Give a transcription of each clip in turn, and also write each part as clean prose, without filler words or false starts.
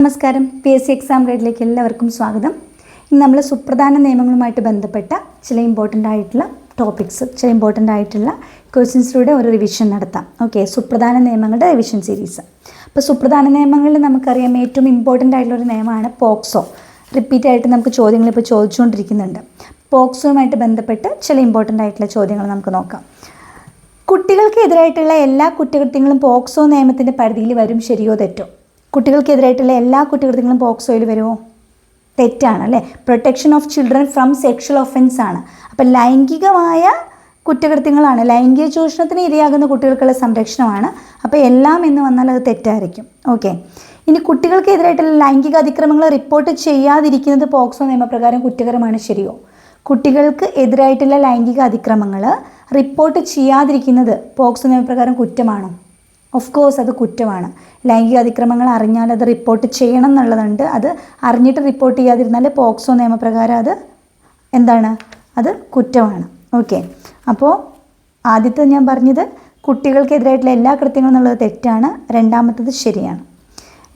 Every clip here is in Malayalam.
നമസ്കാരം. PSC എക്സാം ഗൈഡിലേക്ക് എല്ലാവർക്കും സ്വാഗതം. ഇന്ന് നമ്മൾ സുപ്രധാന നിയമങ്ങളുമായിട്ട് ബന്ധപ്പെട്ട ചില ഇമ്പോർട്ടൻ്റ് ആയിട്ടുള്ള ടോപ്പിക്സ്, ചില ഇമ്പോർട്ടൻ്റ് ആയിട്ടുള്ള ക്വസ്റ്റ്യൻസിലൂടെ ഒരു റിവിഷൻ നടത്താം. ഓക്കെ, സുപ്രധാന നിയമങ്ങളുടെ റിവിഷൻ സീരീസ്. അപ്പോൾ സുപ്രധാന നിയമങ്ങളിൽ നമുക്കറിയാം ഏറ്റവും ഇമ്പോർട്ടൻ്റ് ആയിട്ടുള്ളൊരു നിയമമാണ് പോക്സോ. റിപ്പീറ്റ് ആയിട്ട് നമുക്ക് ചോദ്യങ്ങൾ ഇപ്പോൾ ചോദിച്ചുകൊണ്ടിരിക്കുന്നുണ്ട്. പോക്സോയുമായിട്ട് ബന്ധപ്പെട്ട് ചില ഇമ്പോർട്ടൻ്റ് ആയിട്ടുള്ള ചോദ്യങ്ങൾ നമുക്ക് നോക്കാം. കുട്ടികൾക്കെതിരായിട്ടുള്ള എല്ലാ കുറ്റകൃത്യങ്ങളും പോക്സോ നിയമത്തിൻ്റെ പരിധിയിൽ വരും, ശരിയോ തെറ്റോ? കുട്ടികൾക്കെതിരായിട്ടുള്ള എല്ലാ കുറ്റകൃത്യങ്ങളും പോക്സോയിൽ വരുമോ? തെറ്റാണ് അല്ലേ? Protection of children from sexual offence ആണ്. അപ്പം ലൈംഗികമായ കുറ്റകൃത്യങ്ങളാണ്, ലൈംഗിക ചൂഷണത്തിന് ഇരയാകുന്ന കുട്ടികൾക്കുള്ള സംരക്ഷണമാണ്. അപ്പോൾ എല്ലാം എന്ന് വന്നാൽ അത് തെറ്റായിരിക്കും. ഓക്കെ, ഇനി കുട്ടികൾക്കെതിരായിട്ടുള്ള ലൈംഗിക അതിക്രമങ്ങൾ റിപ്പോർട്ട് ചെയ്യാതിരിക്കുന്നത് പോക്സോ നിയമപ്രകാരം കുറ്റകരമാണ്, ശരിയോ? കുട്ടികൾക്ക് എതിരായിട്ടുള്ള ലൈംഗിക അതിക്രമങ്ങൾ റിപ്പോർട്ട് ചെയ്യാതിരിക്കുന്നത് പോക്സോ നിയമപ്രകാരം കുറ്റമാണോ? ഓഫ് കോഴ്സ് അത് കുറ്റമാണ്. ലൈംഗിക അതിക്രമങ്ങൾ അറിഞ്ഞാൽ അത് റിപ്പോർട്ട് ചെയ്യണം എന്നുള്ളതുണ്ട്. അത് അറിഞ്ഞിട്ട് റിപ്പോർട്ട് ചെയ്യാതിരുന്നാൽ പോക്സോ നിയമപ്രകാരം അത് എന്താണ്? അത് കുറ്റമാണ്. ഓക്കെ, അപ്പോൾ ആദ്യത്തെ ഞാൻ പറഞ്ഞത് കുട്ടികൾക്കെതിരായിട്ടുള്ള എല്ലാ കൃത്യങ്ങളും എന്നുള്ളത് തെറ്റാണ്. രണ്ടാമത്തത് ശരിയാണ്.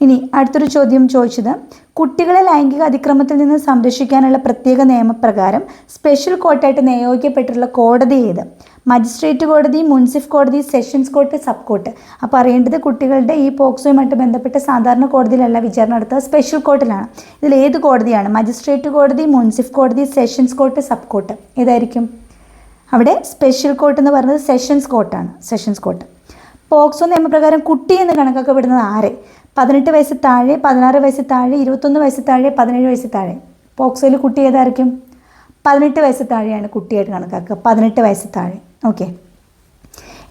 ഇനി അടുത്തൊരു ചോദ്യം ചോദിച്ചത്, കുട്ടികളെ ലൈംഗിക അതിക്രമത്തിൽ നിന്ന് സംരക്ഷിക്കാനുള്ള പ്രത്യേക നിയമപ്രകാരം സ്പെഷ്യൽ കോർട്ടായിട്ട് നിയോഗിക്കപ്പെട്ടിട്ടുള്ള കോടതി ഏത്? മജിസ്ട്രേറ്റ് കോടതി, മുൻസിഫ് കോടതി, സെഷൻസ് കോർട്ട്, സബ് കോർട്ട്. അപ്പോൾ അറിയേണ്ടത് കുട്ടികളുടെ ഈ പോക്സോയുമായിട്ട് ബന്ധപ്പെട്ട് സാധാരണ കോടതിയിലല്ല വിചാരണ നടത്തുക, സ്പെഷ്യൽ കോർട്ടിലാണ്. ഇതിൽ ഏത് കോടതിയാണ്? മജിസ്ട്രേറ്റ് കോടതി, മുൻസിഫ് കോടതി, സെഷൻസ് കോർട്ട്, സബ് കോർട്ട്. ഏതായിരിക്കും? അവിടെ സ്പെഷ്യൽ കോർട്ട് എന്ന് പറയുന്നത് സെഷൻസ് കോർട്ടാണ്. Sessions court. പോക്സോ നിയമപ്രകാരം കുട്ടി എന്ന് കണക്കാക്കപ്പെടുന്നത് ആരെ? 18 വയസ്സ് താഴെ, 16 വയസ്സ് താഴെ, 21 വയസ്സ് താഴെ, 17 വയസ്സ് താഴെ. പോക്സോയിൽ കുട്ടി ഏതായിരിക്കും? 18 വയസ്സ് താഴെയാണ് കുട്ടിയായിട്ട് കണക്കാക്കുക. 18 വയസ്സ് താഴെ. ഓക്കെ,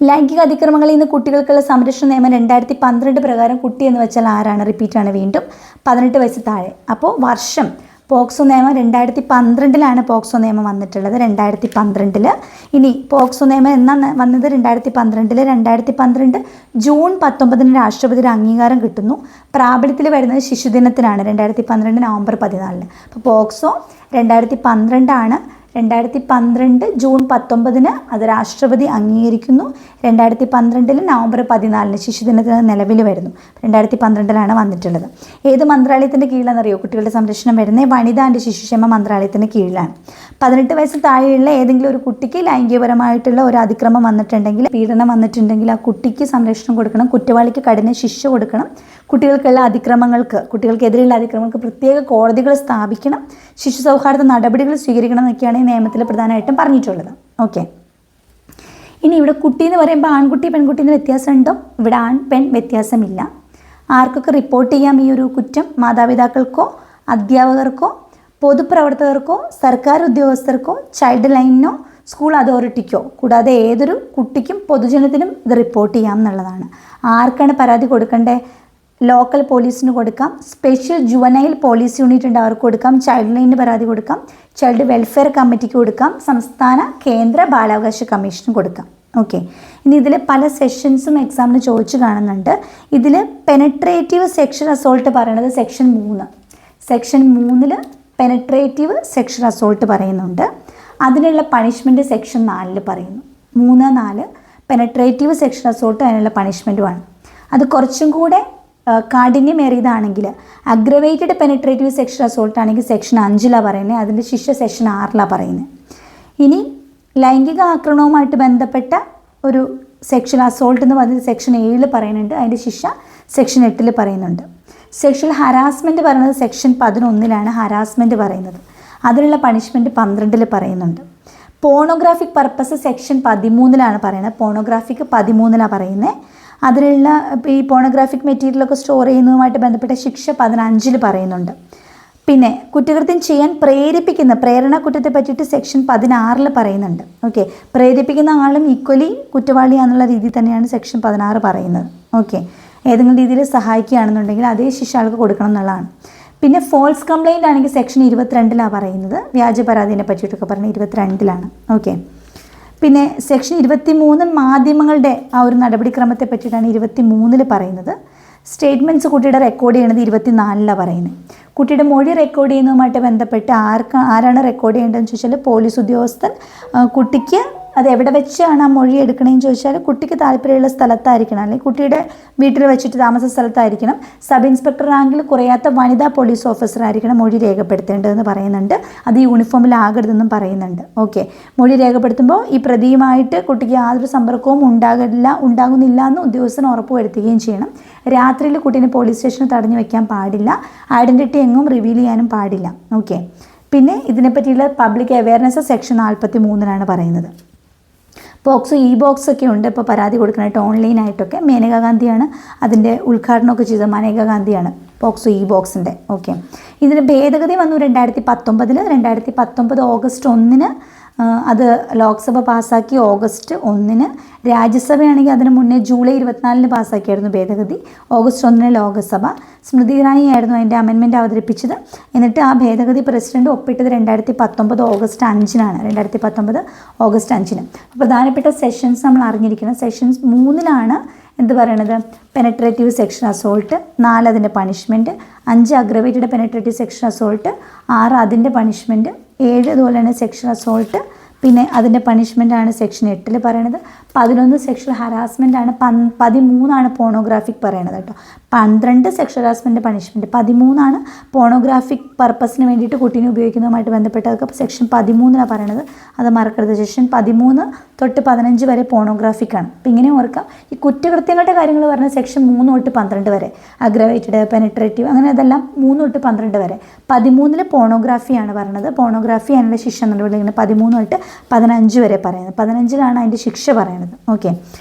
ലൈംഗിക അതിക്രമങ്ങളിൽ നിന്ന് കുട്ടികൾക്കുള്ള സംരക്ഷണ നിയമം 2012 പ്രകാരം കുട്ടി എന്ന് വെച്ചാൽ ആരാണ്? റിപ്പീറ്റാണ് വീണ്ടും, 18 വയസ്സ് താഴെ. അപ്പോൾ വർഷം പോക്സോ നിയമം 2012 പോക്സോ നിയമം വന്നിട്ടുള്ളത്, 2012. ഇനി പോക്സോ നിയമം എന്നാണ് വന്നത്? 2012. 2012 ജൂൺ 19 രാഷ്ട്രപതിയുടെ അംഗീകാരം കിട്ടുന്നു. പ്രാബല്യത്തിൽ വരുന്നത് ശിശുദിനത്തിനാണ്, 2012 നവംബർ 14. അപ്പോൾ പോക്സോ 2012 2012 ജൂൺ 19 അത് രാഷ്ട്രപതി അംഗീകരിക്കുന്നു. 2012 നവംബർ 14 ശിശുദിനത്തിന് നിലവിൽ വരുന്നു. 2012 വന്നിട്ടുള്ളത്. ഏത് മന്ത്രാലയത്തിൻ്റെ കീഴിലാണെന്നറിയോ കുട്ടികളുടെ സംരക്ഷണം വരുന്നത്? വനിതാ ആൻഡ് ശിശുക്ഷേമ മന്ത്രാലയത്തിൻ്റെ കീഴിലാണ്. 18 വയസ്സ് താഴെയുള്ള ഏതെങ്കിലും ഒരു കുട്ടിക്ക് ലൈംഗികപരമായിട്ടുള്ള ഒരു അതിക്രമം വന്നിട്ടുണ്ടെങ്കിൽ, പീഡനം വന്നിട്ടുണ്ടെങ്കിൽ ആ കുട്ടിക്ക് സംരക്ഷണം കൊടുക്കണം, കുറ്റവാളിക്ക് കഠിന ശിക്ഷ കൊടുക്കണം. കുട്ടികൾക്കുള്ള അതിക്രമങ്ങൾക്ക്, കുട്ടികൾക്കെതിരെയുള്ള അതിക്രമങ്ങൾക്ക് പ്രത്യേക കോടതികൾ സ്ഥാപിക്കണം, ശിശു സൗഹാർദ്ദ നടപടികൾ സ്വീകരിക്കണം എന്നൊക്കെയാണ് ഈ നിയമത്തിൽ പ്രധാനമായിട്ടും പറഞ്ഞിട്ടുള്ളത്. ഓക്കെ, ഇനി ഇവിടെ കുട്ടി എന്ന് പറയുമ്പോൾ ആൺകുട്ടി പെൺകുട്ടി എന്ന് വ്യത്യാസമുണ്ടോ? ഇവിടെ ആൺ പെൺ വ്യത്യാസമില്ല. ആർക്കൊക്കെ റിപ്പോർട്ട് ചെയ്യാം ഈ ഒരു കുറ്റം? മാതാപിതാക്കൾക്കോ, അധ്യാപകർക്കോ, പൊതുപ്രവർത്തകർക്കോ, സർക്കാർ ഉദ്യോഗസ്ഥർക്കോ, ചൈൽഡ് ലൈനിനോ, സ്കൂൾ അതോറിറ്റിക്കോ, കൂടാതെ ഏതൊരു കുട്ടിക്കും പൊതുജനത്തിനും ഇത് റിപ്പോർട്ട് ചെയ്യാം എന്നുള്ളതാണ്. ആർക്കാണ് പരാതി കൊടുക്കേണ്ടത്? ലോക്കൽ പോലീസിന് കൊടുക്കാം, സ്പെഷ്യൽ ജുവനൈൽ പോലീസ് യൂണിറ്റ് ഉണ്ട് അവർക്ക് കൊടുക്കാം, ചൈൽഡ് ലൈനിന് പരാതി കൊടുക്കാം, ചൈൽഡ് വെൽഫെയർ കമ്മിറ്റിക്ക് കൊടുക്കാം, സംസ്ഥാന കേന്ദ്ര ബാലാവകാശ കമ്മീഷന് കൊടുക്കാം. ഓക്കെ, ഇനി ഇതിൽ പല സെഷൻസും എക്സാമിന് ചോദിച്ചു കാണുന്നുണ്ട്. ഇതിൽ പെനട്രേറ്റീവ് സെക്ഷൽ അസോൾട്ട് പറയുന്നത് section 3. Section 3 penetrative sexual assault പറയുന്നുണ്ട്. അതിനുള്ള പണിഷ്മെൻറ്റ് സെക്ഷൻ 4 പറയുന്നു. 3, 4 പെനട്രേറ്റീവ് സെക്ഷൽ അസോൾട്ട് അതിനുള്ള പണിഷ്മെൻറ്റുമാണ്. അത് കുറച്ചും കൂടെ കാഠിന്യമേറിയതാണെങ്കിൽ അഗ്രവേറ്റഡ് പെനട്രേറ്റീവ് സെക്ഷൽ അസോൾട്ട് ആണെങ്കിൽ സെക്ഷൻ 5 പറയുന്നത്, അതിൻ്റെ ശിക്ഷ സെക്ഷൻ 6 പറയുന്നത്. ഇനി ലൈംഗിക ആക്രമണവുമായിട്ട് ബന്ധപ്പെട്ട ഒരു സെക്ഷൽ അസോൾട്ട് എന്ന് പറയുന്നത് സെക്ഷൻ 7 പറയുന്നുണ്ട്, അതിൻ്റെ ശിക്ഷ സെക്ഷൻ 8 പറയുന്നുണ്ട്. സെക്ഷൽ ഹരാസ്മെൻറ്റ് പറയുന്നത് സെക്ഷൻ 11 ഹരാസ്മെൻറ്റ് പറയുന്നത്, അതിനുള്ള പണിഷ്മെൻറ്റ് 12 പറയുന്നുണ്ട്. പോണോഗ്രാഫിക് പർപ്പസ് സെക്ഷൻ 13 പറയുന്നത്, പോണോഗ്രാഫിക് 13 പറയുന്നത്. അതിലുള്ള ഈ പോണോഗ്രാഫിക് മെറ്റീരിയലൊക്കെ സ്റ്റോർ ചെയ്യുന്നതുമായിട്ട് ബന്ധപ്പെട്ട ശിക്ഷ 15 പറയുന്നുണ്ട്. പിന്നെ കുറ്റകൃത്യം ചെയ്യാൻ പ്രേരിപ്പിക്കുന്ന പ്രേരണ കുറ്റത്തെ പറ്റിയിട്ട് സെക്ഷൻ 16 പറയുന്നുണ്ട്. ഓക്കെ, പ്രേരിപ്പിക്കുന്ന ആളും ഈക്വലി കുറ്റവാളിയാണെന്നുള്ള രീതിയിൽ തന്നെയാണ് സെക്ഷൻ 16 പറയുന്നത്. ഓക്കെ, ഏതെങ്കിലും രീതിയിൽ സഹായിക്കുകയാണെന്നുണ്ടെങ്കിൽ അതേ ശിക്ഷ ആൾക്ക് കൊടുക്കണം എന്നുള്ളതാണ്. പിന്നെ ഫോൾസ് കംപ്ലയിൻ്റ് ആണെങ്കിൽ സെക്ഷൻ 22 പറയുന്നത്, വ്യാജ പരാതിനെ പറ്റിയിട്ടൊക്കെ പറഞ്ഞത് 22. ഓക്കെ, പിന്നെ സെക്ഷൻ 23 മാധ്യമങ്ങളുടെ ആ ഒരു നടപടിക്രമത്തെ പറ്റിയിട്ടാണ് 23 പറയുന്നത്. സ്റ്റേറ്റ്മെൻറ്റ്സ് കുട്ടിയുടെ റെക്കോർഡ് ചെയ്യണത് 24 പറയുന്നത്. കുട്ടിയുടെ മൊഴി റെക്കോർഡ് ചെയ്യുന്നതുമായിട്ട് ബന്ധപ്പെട്ട് ആരാണ് റെക്കോർഡ് ചെയ്യേണ്ടതെന്ന് ചോദിച്ചാൽ പോലീസ് ഉദ്യോഗസ്ഥൻ കുട്ടിക്ക് അത് എവിടെ വെച്ചാണ് ആ മൊഴി എടുക്കണമെന്ന് ചോദിച്ചാൽ കുട്ടിക്ക് താല്പര്യമുള്ള സ്ഥലത്തായിരിക്കണം, അല്ലെങ്കിൽ കുട്ടിയുടെ വീട്ടിൽ വെച്ചിട്ട് താമസ സ്ഥലത്തായിരിക്കണം. സബ് ഇൻസ്പെക്ടർ റാങ്കിൽ കുറയാത്ത വനിതാ പോലീസ് ഓഫീസർ ആയിരിക്കണം മൊഴി രേഖപ്പെടുത്തേണ്ടതെന്ന് പറയുന്നുണ്ട്. അത് യൂണിഫോമിലാകരുതെന്നും പറയുന്നുണ്ട്. ഓക്കെ, മൊഴി രേഖപ്പെടുത്തുമ്പോൾ ഈ പ്രതിയുമായിട്ട് കുട്ടിക്ക് യാതൊരു സമ്പർക്കവും ഉണ്ടാകുന്നില്ല എന്ന് ഉദ്യോഗസ്ഥന് ഉറപ്പുവരുത്തുകയും ചെയ്യണം. രാത്രിയിൽ കുട്ടീനെ പോലീസ് സ്റ്റേഷനിൽ തടഞ്ഞു വെക്കാൻ പാടില്ല. ഐഡൻറ്റിറ്റി എങ്ങും റിവീൽ ചെയ്യാനും പാടില്ല. ഓക്കെ, പിന്നെ ഇതിനെപ്പറ്റിയുള്ള പബ്ലിക് അവയർനെസ് സെക്ഷൻ 43 പറയുന്നത്. പോക്സോ ബോക്സ് ഒക്കെ ഉണ്ട് ഇപ്പോൾ പരാതി കൊടുക്കാനായിട്ട് ഓൺലൈനായിട്ടൊക്കെ. മേനകാ ഗാന്ധിയാണ് അതിൻ്റെ ഉദ്ഘാടനമൊക്കെ ചെയ്തത്. മേനകാ ഗാന്ധിയാണ് പോക്സോ ബോക്സിൻ്റെ. ഓക്കെ, ഇതിന് ഭേദഗതി വന്നു 2019. 2019 ഓഗസ്റ്റ് 1 അത് ലോക്സഭ പാസ്സാക്കി. ഓഗസ്റ്റ് 1 രാജ്യസഭയാണെങ്കിൽ അതിന് മുന്നേ ജൂലൈ 24 പാസ്സാക്കിയായിരുന്നു ഭേദഗതി. ഓഗസ്റ്റ് 1 ലോക്സഭ. സ്മൃതി ഇറാനി ആയിരുന്നു അതിൻ്റെ അമെൻമെൻറ്റ് അവതരിപ്പിച്ചത്. എന്നിട്ട് ആ ഭേദഗതി പ്രസിഡന്റ് ഒപ്പിട്ടത് 2019 ഓഗസ്റ്റ് 5 2019 ഓഗസ്റ്റ് 5. പ്രധാനപ്പെട്ട സെഷൻസ് നമ്മൾ അറിഞ്ഞിരിക്കണം. സെഷൻസ് 3 എന്ത് പറയണത്? Penetrative section assault. 4 അതിൻ്റെ punishment. 5 aggravated penetrative section assault. 6 അതിൻ്റെ പണിഷ്മെൻറ്റ്. 7 അതുപോലെ തന്നെ സെക്ഷൻ അസോൾട്ട്. പിന്നെ അതിൻ്റെ പണിഷ്മെൻറ്റാണ് സെക്ഷൻ 8 പറയണത്. 11 സെക്ഷൽ ഹറാസ്മെൻ്റ് ആണ്. 13 പോണോഗ്രാഫിക് പറയണത് കേട്ടോ. 12 സെക്ഷൽ ഹറാസ്മെൻറ്റ് പണിഷ്മെൻറ്റ്. 13 പോണോഗ്രാഫിക് പർപ്പസിന് വേണ്ടിയിട്ട് കുട്ടീനെ ഉപയോഗിക്കുന്നതുമായിട്ട് ബന്ധപ്പെട്ടതൊക്കെ സെക്ഷൻ 13 പറയണത്. അത് മറക്കരുത്. സെക്ഷൻ 13 തൊട്ട് 15 വരെ പോണോഗ്രാഫിക്കാണ്. അപ്പം ഇങ്ങനെ ഓർക്കാം. ഈ കുറ്റകൃത്യങ്ങളുടെ കാര്യങ്ങൾ പറഞ്ഞാൽ സെക്ഷൻ 3 തൊട്ട് 12 വരെ. അഗ്രവേറ്റഡ്, പെനട്രേറ്റീവ്, അങ്ങനെ അതെല്ലാം 3 തൊട്ട് 12 വരെ. 13 പോണോഗ്രാഫിയാണ് പറയുന്നത്. പോണോഗ്രാഫി അതിനുള്ള ശിക്ഷ നടപടികൾ 13 തൊട്ട് 15 വരെ പറയുന്നത്. 15 അതിൻ്റെ ശിക്ഷ പറയുന്നത്. ഓക്കെ,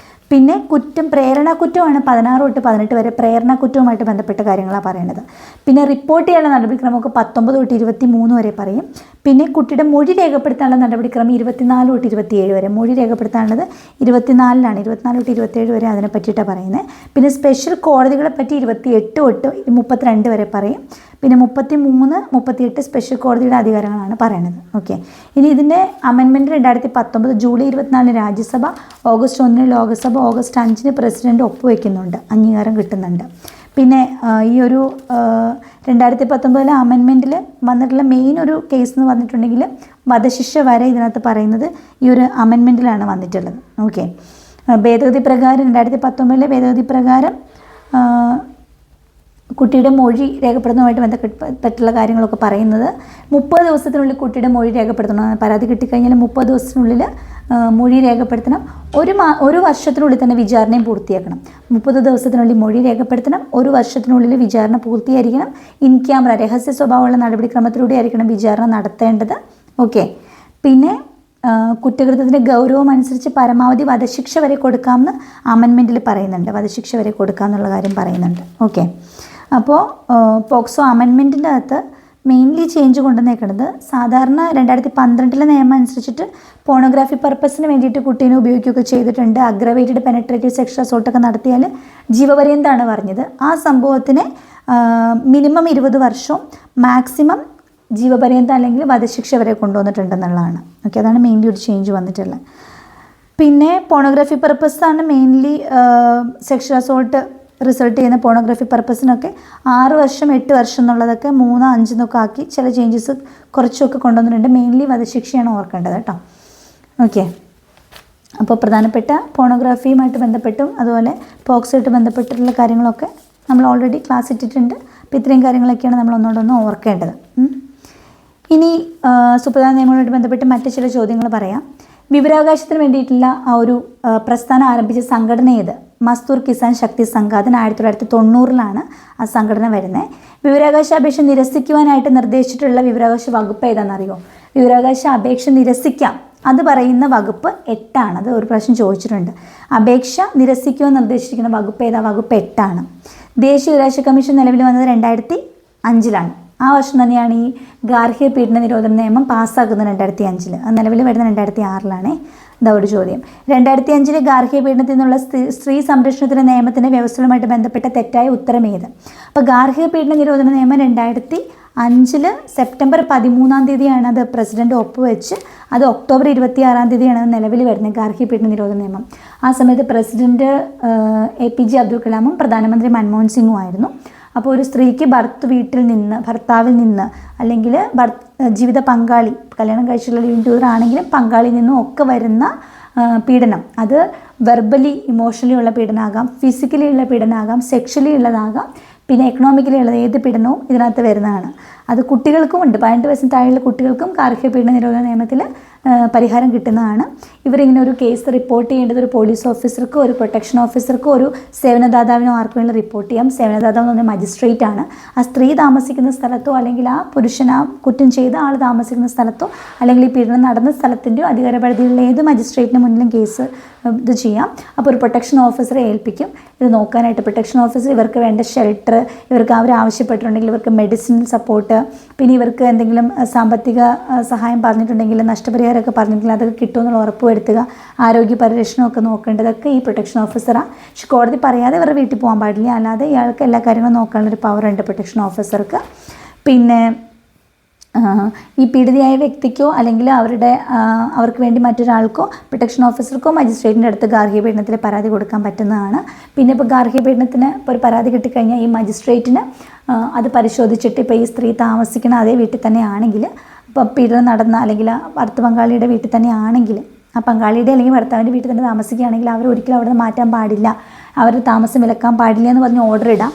പിന്നെ കുറ്റം പ്രേരണ കുറ്റമാണ് 16 തൊട്ട് 18 വരെ. പ്രേരണ കുറ്റവുമായിട്ട് ബന്ധപ്പെട്ട കാര്യങ്ങളാണ് പറയുന്നത്. പിന്നെ റിപ്പോർട്ട് ചെയ്യാനുള്ള നടപടിക്രമമൊക്കെ 19 തൊട്ട് 23 വരെ പറയും. പിന്നെ കുട്ടിയുടെ മൊഴി രേഖപ്പെടുത്താനുള്ള നടപടിക്രമം 24 തൊട്ട് 27 വരെ. മൊഴി രേഖപ്പെടുത്താനുള്ളത് 24 24 തൊട്ട് 27 വരെ അതിനെ പറ്റിയിട്ടാണ് പറയുന്നത്. പിന്നെ സ്പെഷ്യൽ കോടതികളെ പറ്റി 28 തൊട്ട് 32 വരെ പറയും. പിന്നെ 33, 38 സ്പെഷ്യൽ കോടതിയുടെ അധികാരങ്ങളാണ് പറയുന്നത്. ഓക്കെ, ഇനി ഇതിൻ്റെ amendment 2019 July 24 Rajya Sabha, August 1 Lok Sabha, August 5 president ഒപ്പുവെക്കുന്നുണ്ട്, അംഗീകാരം കിട്ടുന്നുണ്ട്. പിന്നെ ഈ ഒരു 2019 അമെൻമെൻറ്റിൽ വന്നിട്ടുള്ള മെയിൻ ഒരു കേസ് എന്ന് പറഞ്ഞിട്ടുണ്ടെങ്കിൽ വധശിക്ഷ വരെ ഇതിനകത്ത് പറയുന്നത് ഈ ഒരു അമെൻമെൻറ്റിലാണ് വന്നിട്ടുള്ളത്. ഓക്കെ, ഭേദഗതി പ്രകാരം 2019 ഭേദഗതി പ്രകാരം കുട്ടിയുടെ മൊഴി രേഖപ്പെടുത്തുന്നതുമായിട്ട് ബന്ധപ്പെട്ടുള്ള കാര്യങ്ങളൊക്കെ പറയുന്നത് 30 ദിവസത്തിനുള്ളിൽ കുട്ടിയുടെ മൊഴി രേഖപ്പെടുത്തണം. പരാതി കിട്ടിക്കഴിഞ്ഞാൽ 30 ദിവസത്തിനുള്ളിൽ മൊഴി രേഖപ്പെടുത്തണം. ഒരു വർഷത്തിനുള്ളിൽ തന്നെ വിചാരണയും പൂർത്തിയാക്കണം. 30 ദിവസത്തിനുള്ളിൽ മൊഴി രേഖപ്പെടുത്തണം. 1 വർഷത്തിനുള്ളിൽ വിചാരണ പൂർത്തിയായിരിക്കണം. ഇൻ ക്യാമറ രഹസ്യ സ്വഭാവമുള്ള നടപടിക്രമത്തിലൂടെ ആയിരിക്കണം വിചാരണ നടത്തേണ്ടത്. ഓക്കെ, പിന്നെ കുറ്റകൃത്യത്തിൻ്റെ ഗൗരവം അനുസരിച്ച് പരമാവധി വധശിക്ഷ വരെ കൊടുക്കാമെന്ന് അമെൻമെൻറ്റിൽ പറയുന്നുണ്ട്. വധശിക്ഷ വരെ കൊടുക്കാമെന്നുള്ള കാര്യം പറയുന്നുണ്ട്. ഓക്കെ, അപ്പോൾ പോക്സോ അമെൻമെൻറ്റിൻ്റെ അകത്ത് മെയിൻലി ചേഞ്ച് കൊണ്ടുവന്നേക്കുന്നത് സാധാരണ 2012 നിയമം അനുസരിച്ചിട്ട് പോണോഗ്രാഫി പർപ്പസിന് വേണ്ടിയിട്ട് കുട്ടീനെ ഉപയോഗിക്കുകയൊക്കെ ചെയ്തിട്ടുണ്ട്. അഗ്രവേറ്റഡ് പെനട്രേറ്റീവ് സെക്ഷൽ അസോൾട്ടൊക്കെ നടത്തിയാൽ ജീവപര്യന്തമാണ് പറഞ്ഞത്. ആ സംഭവത്തിന് മിനിമം 20 വർഷവും മാക്സിമം ജീവപര്യന്തം അല്ലെങ്കിൽ വധശിക്ഷ വരെ കൊണ്ടുവന്നിട്ടുണ്ടെന്നുള്ളതാണ്. ഓക്കെ, അതാണ് മെയിൻലി ഒരു ചേഞ്ച് വന്നിട്ടുള്ളത്. പിന്നെ പോണോഗ്രാഫി പർപ്പസാണ് മെയിൻലി സെക്ഷൽ അസോൾട്ട് റിസൾട്ട് ചെയ്യുന്ന പോണോഗ്രാഫി പർപ്പസിനൊക്കെ 6 വർഷം 8 വർഷം എന്നുള്ളതൊക്കെ 3, 5 എന്നൊക്കെ ആക്കി ചില ചേഞ്ചസ് കുറച്ചൊക്കെ കൊണ്ടുവന്നിട്ടുണ്ട്. മെയിൻലി വധശിക്ഷയാണ് ഓർക്കേണ്ടത് കേട്ടോ. ഓക്കെ, അപ്പോൾ പ്രധാനപ്പെട്ട പോണോഗ്രാഫിയുമായിട്ട് ബന്ധപ്പെട്ടും അതുപോലെ പോക്സോയായിട്ട് ബന്ധപ്പെട്ടിട്ടുള്ള കാര്യങ്ങളൊക്കെ നമ്മൾ ഓൾറെഡി ക്ലാസ് ഇട്ടിട്ടുണ്ട്. അപ്പോൾ ഇത്രയും കാര്യങ്ങളൊക്കെയാണ് നമ്മൾ ഒന്നുകൂടെ ഓർക്കേണ്ടത്. ഇനി സുപ്രധാന നിയമങ്ങളുമായിട്ട് ബന്ധപ്പെട്ട് മറ്റ് ചില ചോദ്യങ്ങൾ പറയാം. വിവരാവകാശത്തിന് വേണ്ടിയിട്ടുള്ള ആ ഒരു പ്രസ്ഥാനം ആരംഭിച്ച സംഘടന ഏത്? മസ്ദൂർ കിസാൻ ശക്തി സംഘ്. അതിന് 1990 ആ സംഘടന വരുന്നത്. വിവരാവകാശ അപേക്ഷ നിരസിക്കുവാനായിട്ട് നിർദ്ദേശിച്ചിട്ടുള്ള വിവരാവകാശ വകുപ്പ് ഏതാണെന്നറിയോ? വിവരാവകാശ അപേക്ഷ നിരസിക്കാം അത് പറയുന്ന വകുപ്പ് 8. അത് ഒരു പ്രാവശ്യം ചോദിച്ചിട്ടുണ്ട്. അപേക്ഷ നിരസിക്കുവാൻ നിർദ്ദേശിച്ചിരിക്കുന്ന വകുപ്പ് ഏതാ? വകുപ്പ് 8. ദേശീയ വിവരാവകാശ കമ്മീഷൻ നിലവിൽ വന്നത് 2005. ആ വർഷം തന്നെയാണ് ഈ ഗാർഹിക പീഡന നിരോധന നിയമം പാസ്സാക്കുന്നത് 2005. അത് നിലവിൽ വരുന്നത് 2006. ഇതാ ഒരു ചോദ്യം. 2005 ഗാർഹിക പീഡനത്തിൽ നിന്നുള്ള സ്ത്രീ സംരക്ഷണത്തിൻ്റെ നിയമത്തിൻ്റെ വ്യവസ്ഥകളുമായിട്ട് ബന്ധപ്പെട്ട തെറ്റായ ഉത്തരം ഏത്? അപ്പോൾ ഗാർഹിക പീഡന നിരോധന നിയമം 2005 സെപ്റ്റംബർ 13 അത് പ്രസിഡന്റ് ഒപ്പുവെച്ച് അത് ഒക്ടോബർ 26 അത് നിലവിൽ വരുന്നത് ഗാർഹിക പീഡന നിരോധന നിയമം. ആ സമയത്ത് പ്രസിഡന്റ് APJ അബ്ദുൽ കലാമും പ്രധാനമന്ത്രി മൻമോഹൻ സിംഗും ആയിരുന്നു. അപ്പോൾ ഒരു സ്ത്രീക്ക് ഭർത്താവിൽ നിന്ന് അല്ലെങ്കിൽ ജീവിത പങ്കാളി കല്യാണം കഴിച്ചുള്ള ലിവിങ് ടുഗദർ ആണെങ്കിലും പങ്കാളിയിൽ നിന്നും ഒക്കെ വരുന്ന പീഡനം, അത് വെർബലി ഇമോഷണലി ഉള്ള പീഡനമാകാം, ഫിസിക്കലി ഉള്ള പീഡനമാകാം, സെക്ഷലി ഉള്ളതാകാം, പിന്നെ എക്കണോമിക്കലി ഉള്ളത് ഏത് പീഡനവും ഇതിനകത്ത് വരുന്നതാണ്. അത് കുട്ടികൾക്കും ഉണ്ട്. 18 വയസ്സിന് താഴെയുള്ള കുട്ടികൾക്കും ഗാർഹിക പീഡന നിരോധന നിയമത്തിൽ പരിഹാരം കിട്ടുന്നതാണ്. ഇവരിങ്ങനെ ഒരു കേസ് റിപ്പോർട്ട് ചെയ്യേണ്ടത് ഒരു പോലീസ് ഓഫീസർക്കോ ഒരു പ്രൊട്ടക്ഷൻ ഓഫീസർക്കോ ഒരു സേവനദാതാവിനോ ആർക്കും വേണ്ടി റിപ്പോർട്ട് ചെയ്യാം. സേവനദാതാവ് എന്ന് പറഞ്ഞാൽ മജിസ്ട്രേറ്റ് ആണ്. ആ സ്ത്രീ താമസിക്കുന്ന സ്ഥലത്തോ അല്ലെങ്കിൽ ആ പുരുഷൻ ആ കുറ്റം ചെയ്ത ആൾ താമസിക്കുന്ന സ്ഥലത്തോ അല്ലെങ്കിൽ ഈ പീഡനം നടന്ന സ്ഥലത്തിൻ്റെയോ അധികാരപരിധിയിലുള്ള ഏത് മജിസ്ട്രേറ്റിന് മുന്നിലും കേസ് ഇത് ചെയ്യാം. അപ്പോൾ ഒരു പ്രൊട്ടക്ഷൻ ഓഫീസറെ ഏൽപ്പിക്കും ഇത് നോക്കാനായിട്ട്. പ്രൊട്ടക്ഷൻ ഓഫീസർ ഇവർക്ക് വേണ്ട ഷെൽട്ടർ, ഇവർക്ക് അവർ ആവശ്യപ്പെട്ടിട്ടുണ്ടെങ്കിൽ ഇവർക്ക് മെഡിസിനൽ സപ്പോർട്ട്, പിന്നെ ഇവർക്ക് എന്തെങ്കിലും സാമ്പത്തിക സഹായം പറഞ്ഞിട്ടുണ്ടെങ്കിൽ നഷ്ടപരിഹാരമൊക്കെ പറഞ്ഞിട്ടുണ്ടെങ്കിൽ അതൊക്കെ കിട്ടുമെന്നുള്ള ഉറപ്പ് വരുത്തുക, ആരോഗ്യ പരിരക്ഷണമൊക്കെ നോക്കേണ്ടതൊക്കെ ഈ പ്രൊട്ടക്ഷൻ ഓഫീസറാണ്. പക്ഷെ കോടതി പറയാതെ ഇവരുടെ വീട്ടിൽ പോകാൻ പാടില്ല. അല്ലാതെ ഇയാൾക്ക് എല്ലാ കാര്യങ്ങളും നോക്കാനുള്ളൊരു പവറുണ്ട് പ്രൊട്ടക്ഷൻ ഓഫീസർക്ക്. പിന്നെ ഈ പീഡിതയായ വ്യക്തിക്കോ അല്ലെങ്കിൽ അവർക്ക് വേണ്ടി മറ്റൊരാൾക്കോ പ്രൊട്ടക്ഷൻ ഓഫീസർക്കോ മജിസ്ട്രേറ്റിൻ്റെ അടുത്ത് ഗാർഹിക പീഡനത്തിൽ പരാതി കൊടുക്കാൻ പറ്റുന്നതാണ്. പിന്നെ ഇപ്പോൾ ഗാർഹിക പീഡനത്തിന് ഇപ്പോൾ ഒരു പരാതി കിട്ടിക്കഴിഞ്ഞാൽ ഈ മജിസ്ട്രേറ്റിന് അത് പരിശോധിച്ചിട്ട് ഇപ്പോൾ ഈ സ്ത്രീ താമസിക്കുന്ന അതേ വീട്ടിൽ തന്നെ ആണെങ്കിൽ, ഇപ്പോൾ പീഡനം നടന്ന അല്ലെങ്കിൽ ഭർത്ത പങ്കാളിയുടെ വീട്ടിൽ തന്നെ ആണെങ്കിൽ, ആ പങ്കാളിയുടെ അല്ലെങ്കിൽ ഭർത്താവിൻ്റെ വീട്ടിൽ തന്നെ താമസിക്കുകയാണെങ്കിൽ അവർ ഒരിക്കലും അവിടെ നിന്ന് മാറ്റാൻ പാടില്ല, അവർ താമസം വിലക്കാൻ പാടില്ല എന്ന് പറഞ്ഞ് ഓർഡർ ഇടാം.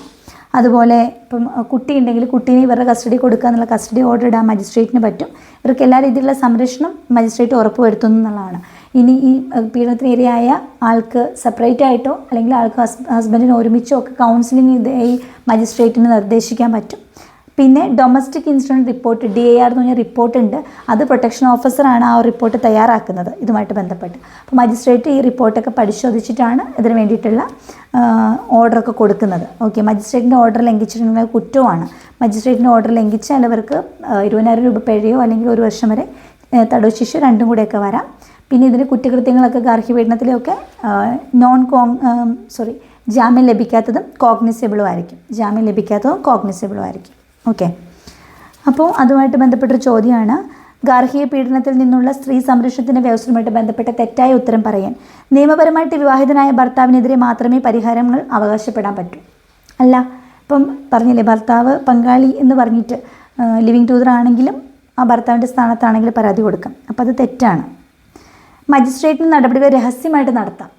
അതുപോലെ ഇപ്പം കുട്ടി ഉണ്ടെങ്കിൽ കുട്ടീനെ ഇവരുടെ കസ്റ്റഡി കൊടുക്കുക എന്നുള്ള കസ്റ്റഡി ഓർഡർ ഇടാൻ മജിസ്ട്രേറ്റിന് പറ്റും. ഇവർക്ക് എല്ലാ രീതിയിലുള്ള സംരക്ഷണം മജിസ്ട്രേറ്റ് ഉറപ്പ് വരുത്തുന്നു എന്നുള്ളതാണ്. ഇനി ഈ പീഡനത്തിന് ഇരയായ ആൾക്ക് സെപ്പറേറ്റ് ആയിട്ടോ അല്ലെങ്കിൽ ആൾക്ക് ഹസ്ബൻഡിന് ഒരുമിച്ചോ ഒക്കെ കൗൺസിലിംഗ് ഈ മജിസ്ട്രേറ്റിന് നിർദ്ദേശിക്കാൻ പറ്റും. പിന്നെ ഡൊമസ്റ്റിക് ഇൻസിഡൻറ്റ് റിപ്പോർട്ട് DIR എന്ന് പറഞ്ഞ റിപ്പോർട്ടുണ്ട്. അത് പ്രൊട്ടക്ഷൻ ഓഫീസറാണ് ആ റിപ്പോർട്ട് തയ്യാറാക്കുന്നത് ഇതുമായിട്ട് ബന്ധപ്പെട്ട്. അപ്പോൾ മജിസ്ട്രേറ്റ് ഈ റിപ്പോർട്ടൊക്കെ പരിശോധിച്ചിട്ടാണ് ഇതിന് വേണ്ടിയിട്ടുള്ള ഓർഡറൊക്കെ കൊടുക്കുന്നത്. ഓക്കെ, മജിസ്ട്രേറ്റിൻ്റെ ഓർഡർ ലംഘിച്ചിട്ടുണ്ടെങ്കിൽ കുറ്റമാണ്. മജിസ്ട്രേറ്റിൻ്റെ ഓർഡർ ലംഘിച്ചാൽ അവർക്ക് 20,000 രൂപ പിഴയോ അല്ലെങ്കിൽ 1 വർഷം വരെ തടവ് ശിക്ഷ രണ്ടും കൂടെയൊക്കെ വരാം. പിന്നെ ഇതിന് കുറ്റകൃത്യങ്ങളൊക്കെ ഗാർഹിക പീഡനത്തിലൊക്കെ ജാമ്യം ലഭിക്കാത്തതും കോഗ്നിസബിളും ആയിരിക്കും. ഓക്കെ, അപ്പോൾ അതുമായിട്ട് ബന്ധപ്പെട്ടൊരു ചോദ്യമാണ് ഗാർഹിക പീഡനത്തിൽ നിന്നുള്ള സ്ത്രീ സംരക്ഷണത്തിൻ്റെ വ്യവസ്ഥയുമായിട്ട് ബന്ധപ്പെട്ട തെറ്റായ ഉത്തരം പറയാൻ. നിയമപരമായിട്ട് വിവാഹിതനായ ഭർത്താവിനെതിരെ മാത്രമേ പരിഹാരങ്ങൾ അവകാശപ്പെടാൻ പറ്റൂ. അല്ല, ഇപ്പം പറഞ്ഞില്ലേ ഭർത്താവ് പങ്കാളി എന്ന് പറഞ്ഞിട്ട് ലിവിങ് ടൂതർ ആണെങ്കിലും ആ ഭർത്താവിൻ്റെ സ്ഥാനത്താണെങ്കിലും പരാതി കൊടുക്കാം. അപ്പോൾ അത് തെറ്റാണ്. മജിസ്ട്രേറ്റിന് നടപടികൾ രഹസ്യമായിട്ട് നടത്താം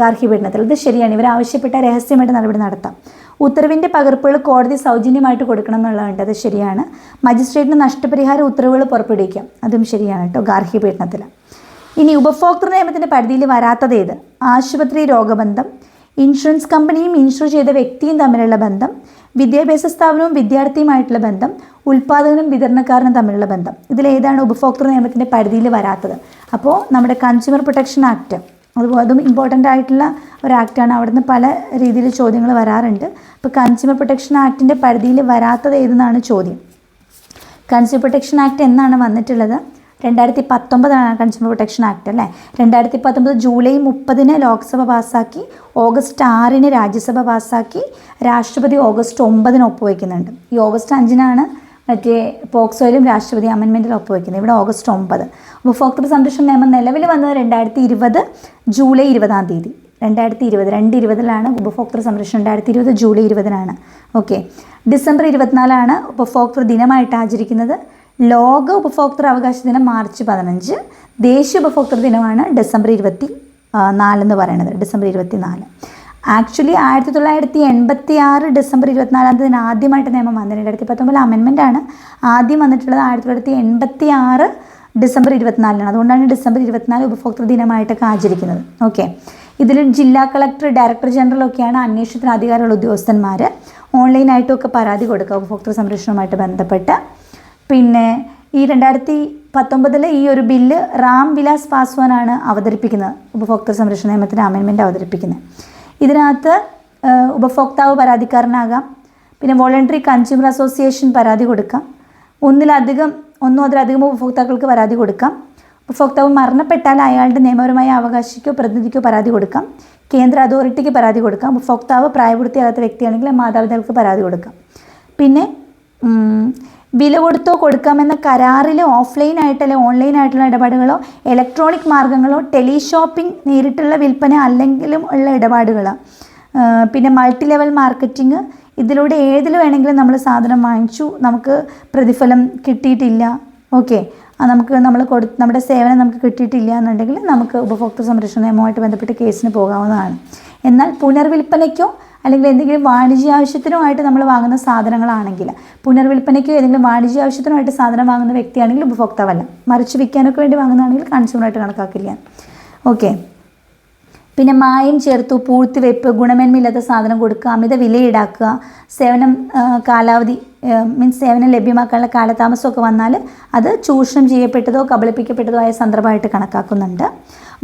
ഗാർഹിക പീഡനത്തിൽ. ഇത് ശരിയാണ്, ഇവർ ആവശ്യപ്പെട്ട രഹസ്യമായിട്ട് നടപടി നടത്താം. ഉത്തരവിൻ്റെ പകർപ്പുകൾ കോടതി സൗജന്യമായിട്ട് കൊടുക്കണം എന്നുള്ളതുണ്ട്, അത് ശരിയാണ്. മജിസ്ട്രേറ്റിന് നഷ്ടപരിഹാര ഉത്തരവുകൾ പുറപ്പെടുവിക്കാം, അതും ശരിയാണ് കേട്ടോ ഗാർഹിക പീഡനത്തിൽ. ഇനി ഉപഭോക്തൃ നിയമത്തിൻ്റെ പരിധിയിൽ വരാത്തത് ഏത്? ആശുപത്രി രോഗബന്ധം, ഇൻഷുറൻസ് കമ്പനിയും ഇൻഷുർ ചെയ്ത വ്യക്തിയും തമ്മിലുള്ള ബന്ധം, വിദ്യാഭ്യാസ സ്ഥാപനവും വിദ്യാർത്ഥിയുമായിട്ടുള്ള ബന്ധം, ഉൽപ്പാദകനും വിതരണക്കാരനും തമ്മിലുള്ള ബന്ധം. ഇതിലേതാണ് ഉപഭോക്തൃ നിയമത്തിൻ്റെ പരിധിയിൽ വരാത്തത്? അപ്പോൾ നമ്മുടെ കൺസ്യൂമർ പ്രൊട്ടക്ഷൻ ആക്ട്, അതും ഇമ്പോർട്ടൻ്റ് ആയിട്ടുള്ള ഒരു ആക്റ്റാണ്. അവിടുന്ന് പല രീതിയിൽ ചോദ്യങ്ങൾ വരാറുണ്ട്. അപ്പോൾ കൺസ്യൂമർ പ്രൊട്ടക്ഷൻ ആക്ടിൻ്റെ പരിധിയിൽ വരാത്തത് ഏതെന്നാണ് ചോദ്യം. കൺസ്യൂമർ പ്രൊട്ടക്ഷൻ ആക്ട് എന്നാണ് വന്നിട്ടുള്ളത്? 2019 കൺസ്യൂമർ പ്രൊട്ടക്ഷൻ ആക്ട് അല്ലേ. 2019 ജൂലൈ 30 ലോക്സഭ പാസ്സാക്കി, ഓഗസ്റ്റ് 6 രാജ്യസഭ പാസ്സാക്കി, രാഷ്ട്രപതി ഓഗസ്റ്റ് 9 ഒപ്പുവയ്ക്കുന്നുണ്ട്. ഈ ഓഗസ്റ്റ് 5 മറ്റേ പോക്സോയിലും രാഷ്ട്രപതി അമെൻമെൻറ്റിൽ ഒപ്പുവയ്ക്കുന്നത്. ഇവിടെ ഓഗസ്റ്റ് 9. ഉപഭോക്തൃ സംരക്ഷണ നിയമം നിലവിൽ വന്നത് 2020 ജൂലൈ 20 2020 ഉപഭോക്തൃ സംരക്ഷണം 2020 ജൂലൈ 20 ഓക്കെ. ഡിസംബർ 24 ഉപഭോക്തൃ ദിനമായിട്ട് ആചരിക്കുന്നത്. ലോക ഉപഭോക്തൃ അവകാശ ദിനം മാർച്ച് 15. ദേശീയ ഉപഭോക്തൃ ദിനമാണ് ഡിസംബർ 24 എന്ന് പറയുന്നത്. ഡിസംബർ 24 ആക്ച്വലി 1986 ഡിസംബർ 24 ആദ്യമായിട്ട് നിയമം വന്നത്. 2019 അമെൻമെൻ്റ് ആണ്. ആദ്യം വന്നിട്ടുള്ളത് 1986 ഡിസംബർ 24 അതുകൊണ്ടാണ് ഡിസംബർ 24 ഉപഭോക്തൃ ദിനമായിട്ടൊക്കെ ആചരിക്കുന്നത്. ഓക്കെ, ഇതിൽ ജില്ലാ കളക്ടർ, ഡയറക്ടർ ജനറൽ ഒക്കെയാണ് അന്വേഷണത്തിന് അധികാരമുള്ള ഉദ്യോഗസ്ഥന്മാർ. ഓൺലൈനായിട്ടുമൊക്കെ പരാതി കൊടുക്കുക ഉപഭോക്തൃ സംരക്ഷണവുമായിട്ട് ബന്ധപ്പെട്ട്. പിന്നെ ഈ 2019 ഈ ഒരു ബില്ല് റാം വിലാസ് പാസ്വാനാണ് അവതരിപ്പിക്കുന്നത്. ഉപഭോക്തൃ സംരക്ഷണ നിയമത്തിൻ്റെ അമെൻമെൻറ്റ് അവതരിപ്പിക്കുന്നത്. ഇതിനകത്ത് ഉപഭോക്താവ് പരാതിക്കാരനാകാം. പിന്നെ വോളണ്ടറി കൺസ്യൂമർ അസോസിയേഷൻ പരാതി കൊടുക്കാം. ഒന്നോ അതിലധികം ഉപഭോക്താക്കൾക്ക് പരാതി കൊടുക്കാം. ഉപഭോക്താവ് മരണപ്പെട്ടാൽ അയാളുടെ നിയമപരമായ അവകാശിക്കോ പ്രതിനിധിക്കോ പരാതി കൊടുക്കാം. കേന്ദ്ര അതോറിറ്റിക്ക് പരാതി കൊടുക്കാം. ഉപഭോക്താവ് പ്രായപൂർത്തിയാകാത്ത വ്യക്തിയാണെങ്കിൽ മാതാപിതാക്കൾക്ക് പരാതി കൊടുക്കാം. പിന്നെ വില കൊടുത്തോ കൊടുക്കാമെന്ന കരാറിൽ ഓഫ്ലൈനായിട്ട് അല്ലെങ്കിൽ ഓൺലൈനായിട്ടുള്ള ഇടപാടുകളോ ഇലക്ട്രോണിക് മാർഗ്ഗങ്ങളോ ടെലിഷോപ്പിംഗ് നേരിട്ടുള്ള വിൽപ്പന അല്ലെങ്കിലും ഉള്ള ഇടപാടുകൾ, പിന്നെ മൾട്ടി ലെവൽ മാർക്കറ്റിംഗ്, ഇതിലൂടെ ഏതിൽ വേണമെങ്കിലും നമ്മൾ സാധനം വാങ്ങിച്ചു, നമുക്ക് പ്രതിഫലം കിട്ടിയിട്ടില്ല, ഓക്കെ, നമുക്ക് നമ്മുടെ സേവനം നമുക്ക് കിട്ടിയിട്ടില്ല എന്നുണ്ടെങ്കിൽ നമുക്ക് ഉപഭോക്തൃ സംരക്ഷണ നിയമവുമായിട്ട് ബന്ധപ്പെട്ട് കേസിന് പോകാവുന്നതാണ്. എന്നാൽ പുനർവിൽപ്പനയ്ക്കോ അല്ലെങ്കിൽ എന്തെങ്കിലും വാണിജ്യ ആവശ്യത്തിനുമായിട്ട് നമ്മൾ വാങ്ങുന്ന സാധനങ്ങളാണെങ്കിൽ, പുനർവിൽപ്പനയ്ക്കോ ഏതെങ്കിലും വാണിജ്യ ആവശ്യത്തിനുമായിട്ട് സാധനം വാങ്ങുന്ന വ്യക്തിയാണെങ്കിൽ ഉപഭോക്താവല്ല. മറിച്ച് വിൽക്കാനൊക്കെ വേണ്ടി വാങ്ങുന്നതാണെങ്കിൽ കൺസ്യൂമറായിട്ട് കണക്കാക്കില്ല. ഓക്കെ. പിന്നെ മായം ചേർത്തു, പൂഴ്ത്തിവെപ്പ്, ഗുണമേന്മയില്ലാത്ത സാധനം കൊടുക്കുക, അമിത വില ഈടാക്കുക, സേവനം കാലാവധി സേവനം ലഭ്യമാക്കാനുള്ള കാലതാമസമൊക്കെ വന്നാൽ അത് ചൂഷണം ചെയ്യപ്പെട്ടതോ കബളിപ്പിക്കപ്പെട്ടതോ ആയ സന്ദർഭമായിട്ട് കണക്കാക്കുന്നുണ്ട്.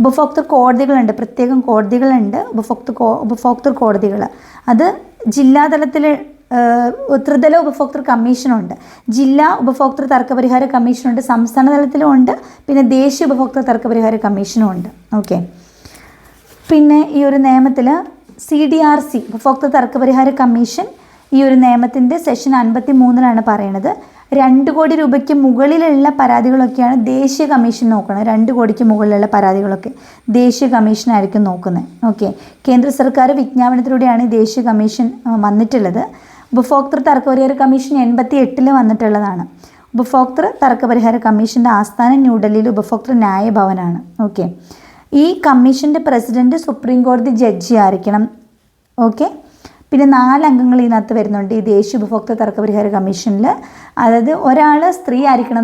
ഉപഭോക്തൃ കോടതികളുണ്ട്, പ്രത്യേകം കോടതികളുണ്ട്, ഉപഭോക്തൃ കോടതികൾ. അത് ജില്ലാതലത്തിൽ ത്രിതല ഉപഭോക്തൃ കമ്മീഷനുണ്ട്, ജില്ലാ ഉപഭോക്തൃ തർക്കപരിഹാര കമ്മീഷനുണ്ട്, സംസ്ഥാന തലത്തിലും ഉണ്ട്, പിന്നെ ദേശീയ ഉപഭോക്തൃ തർക്കപരിഹാര കമ്മീഷനും ഉണ്ട്. ഓക്കെ. പിന്നെ ഈ ഒരു നിയമത്തിൽ CDRC ഉപഭോക്തൃ തർക്കപരിഹാര കമ്മീഷൻ ഈ ഒരു നിയമത്തിൻ്റെ സെക്ഷൻ 53 പറയണത് 2 കോടി രൂപയ്ക്ക് മുകളിലുള്ള പരാതികളൊക്കെയാണ് ദേശീയ കമ്മീഷൻ നോക്കുന്നത്. 2 കോടിക്ക് മുകളിലുള്ള പരാതികളൊക്കെ ദേശീയ കമ്മീഷനായിരിക്കും നോക്കുന്നത്. ഓക്കെ. കേന്ദ്ര സർക്കാർ വിജ്ഞാപനത്തിലൂടെയാണ് ഈ ദേശീയ കമ്മീഷൻ വന്നിട്ടുള്ളത്. ഉപഭോക്തൃ തർക്കപരിഹാര കമ്മീഷൻ 88 വന്നിട്ടുള്ളതാണ്. ഉപഭോക്തൃ തർക്കപരിഹാര കമ്മീഷൻ്റെ ആസ്ഥാനം ന്യൂഡൽഹിയിൽ ഉപഭോക്തൃ ന്യായ ഭവനാണ്. ഓക്കെ. ഈ കമ്മീഷൻ്റെ പ്രസിഡൻറ്റ് സുപ്രീം കോടതി ജഡ്ജി ആയിരിക്കണം. ഓക്കെ. പിന്നെ 4 അംഗങ്ങൾ ഇതിനകത്ത് വരുന്നുണ്ട് ഈ ദേശീയ ഉപഭോക്തൃ തർക്കപരിഹാര കമ്മീഷനിൽ. അതായത് ഒരാൾ സ്ത്രീ ആയിരിക്കണം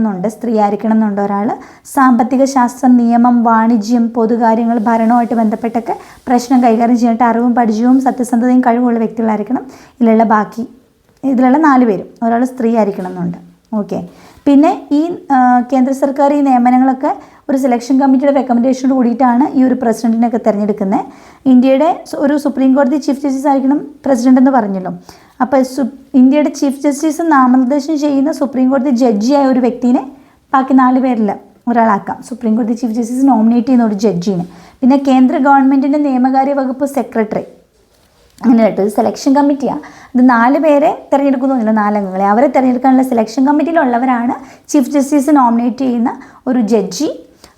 എന്നുണ്ട്, ഒരാൾ സാമ്പത്തിക ശാസ്ത്രം, നിയമം, വാണിജ്യം, പൊതുകാര്യങ്ങൾ, ഭരണവുമായിട്ട് ബന്ധപ്പെട്ടൊക്കെ പ്രശ്നം കൈകാര്യം ചെയ്യാനായിട്ട് അറിവും പരിചയവും സത്യസന്ധതയും കഴിവുള്ള വ്യക്തികളായിരിക്കണം. ഇതിലുള്ള 4 പേരും. ഒരാൾ സ്ത്രീ ആയിരിക്കണം എന്നുണ്ട്. ഓക്കെ. പിന്നെ ഈ കേന്ദ്ര സർക്കാർ ഈ നിയമനങ്ങളൊക്കെ ഒരു സെലക്ഷൻ കമ്മിറ്റിയുടെ റെക്കമെൻഡേഷനോട് കൂടിയിട്ടാണ് ഈ ഒരു പ്രസിഡൻറ്റിനെയൊക്കെ തിരഞ്ഞെടുക്കുന്നത്. ഇന്ത്യയുടെ ഒരു സുപ്രീം കോടതി ചീഫ് ജസ്റ്റിസ് ആയിരിക്കണം പ്രസിഡന്റ് എന്ന് പറഞ്ഞല്ലോ. അപ്പോൾ ഇന്ത്യയുടെ ചീഫ് ജസ്റ്റിസ് നാമനിർദ്ദേശം ചെയ്യുന്ന സുപ്രീം കോടതി ജഡ്ജിയായ ഒരു വ്യക്തിനെ ബാക്കി 4 പേരിൽ ഒരാളാക്കാം. സുപ്രീം കോടതി ചീഫ് ജസ്റ്റിസ് നോമിനേറ്റ് ചെയ്യുന്ന ഒരു ജഡ്ജിനെ. പിന്നെ കേന്ദ്ര ഗവൺമെൻറ്റിൻ്റെ നിയമകാര്യ വകുപ്പ് സെക്രട്ടറി, അങ്ങനെ കേട്ടോ. ഇത് സെലക്ഷൻ കമ്മിറ്റിയാണ്. ഇത് 4 പേരെ തിരഞ്ഞെടുക്കുന്നില്ല, 4 അംഗങ്ങളെ. അവരെ തിരഞ്ഞെടുക്കാനുള്ള സെലക്ഷൻ കമ്മിറ്റിയിലുള്ളവരാണ് ചീഫ് ജസ്റ്റിസ് നോമിനേറ്റ് ചെയ്യുന്ന ഒരു ജഡ്ജി,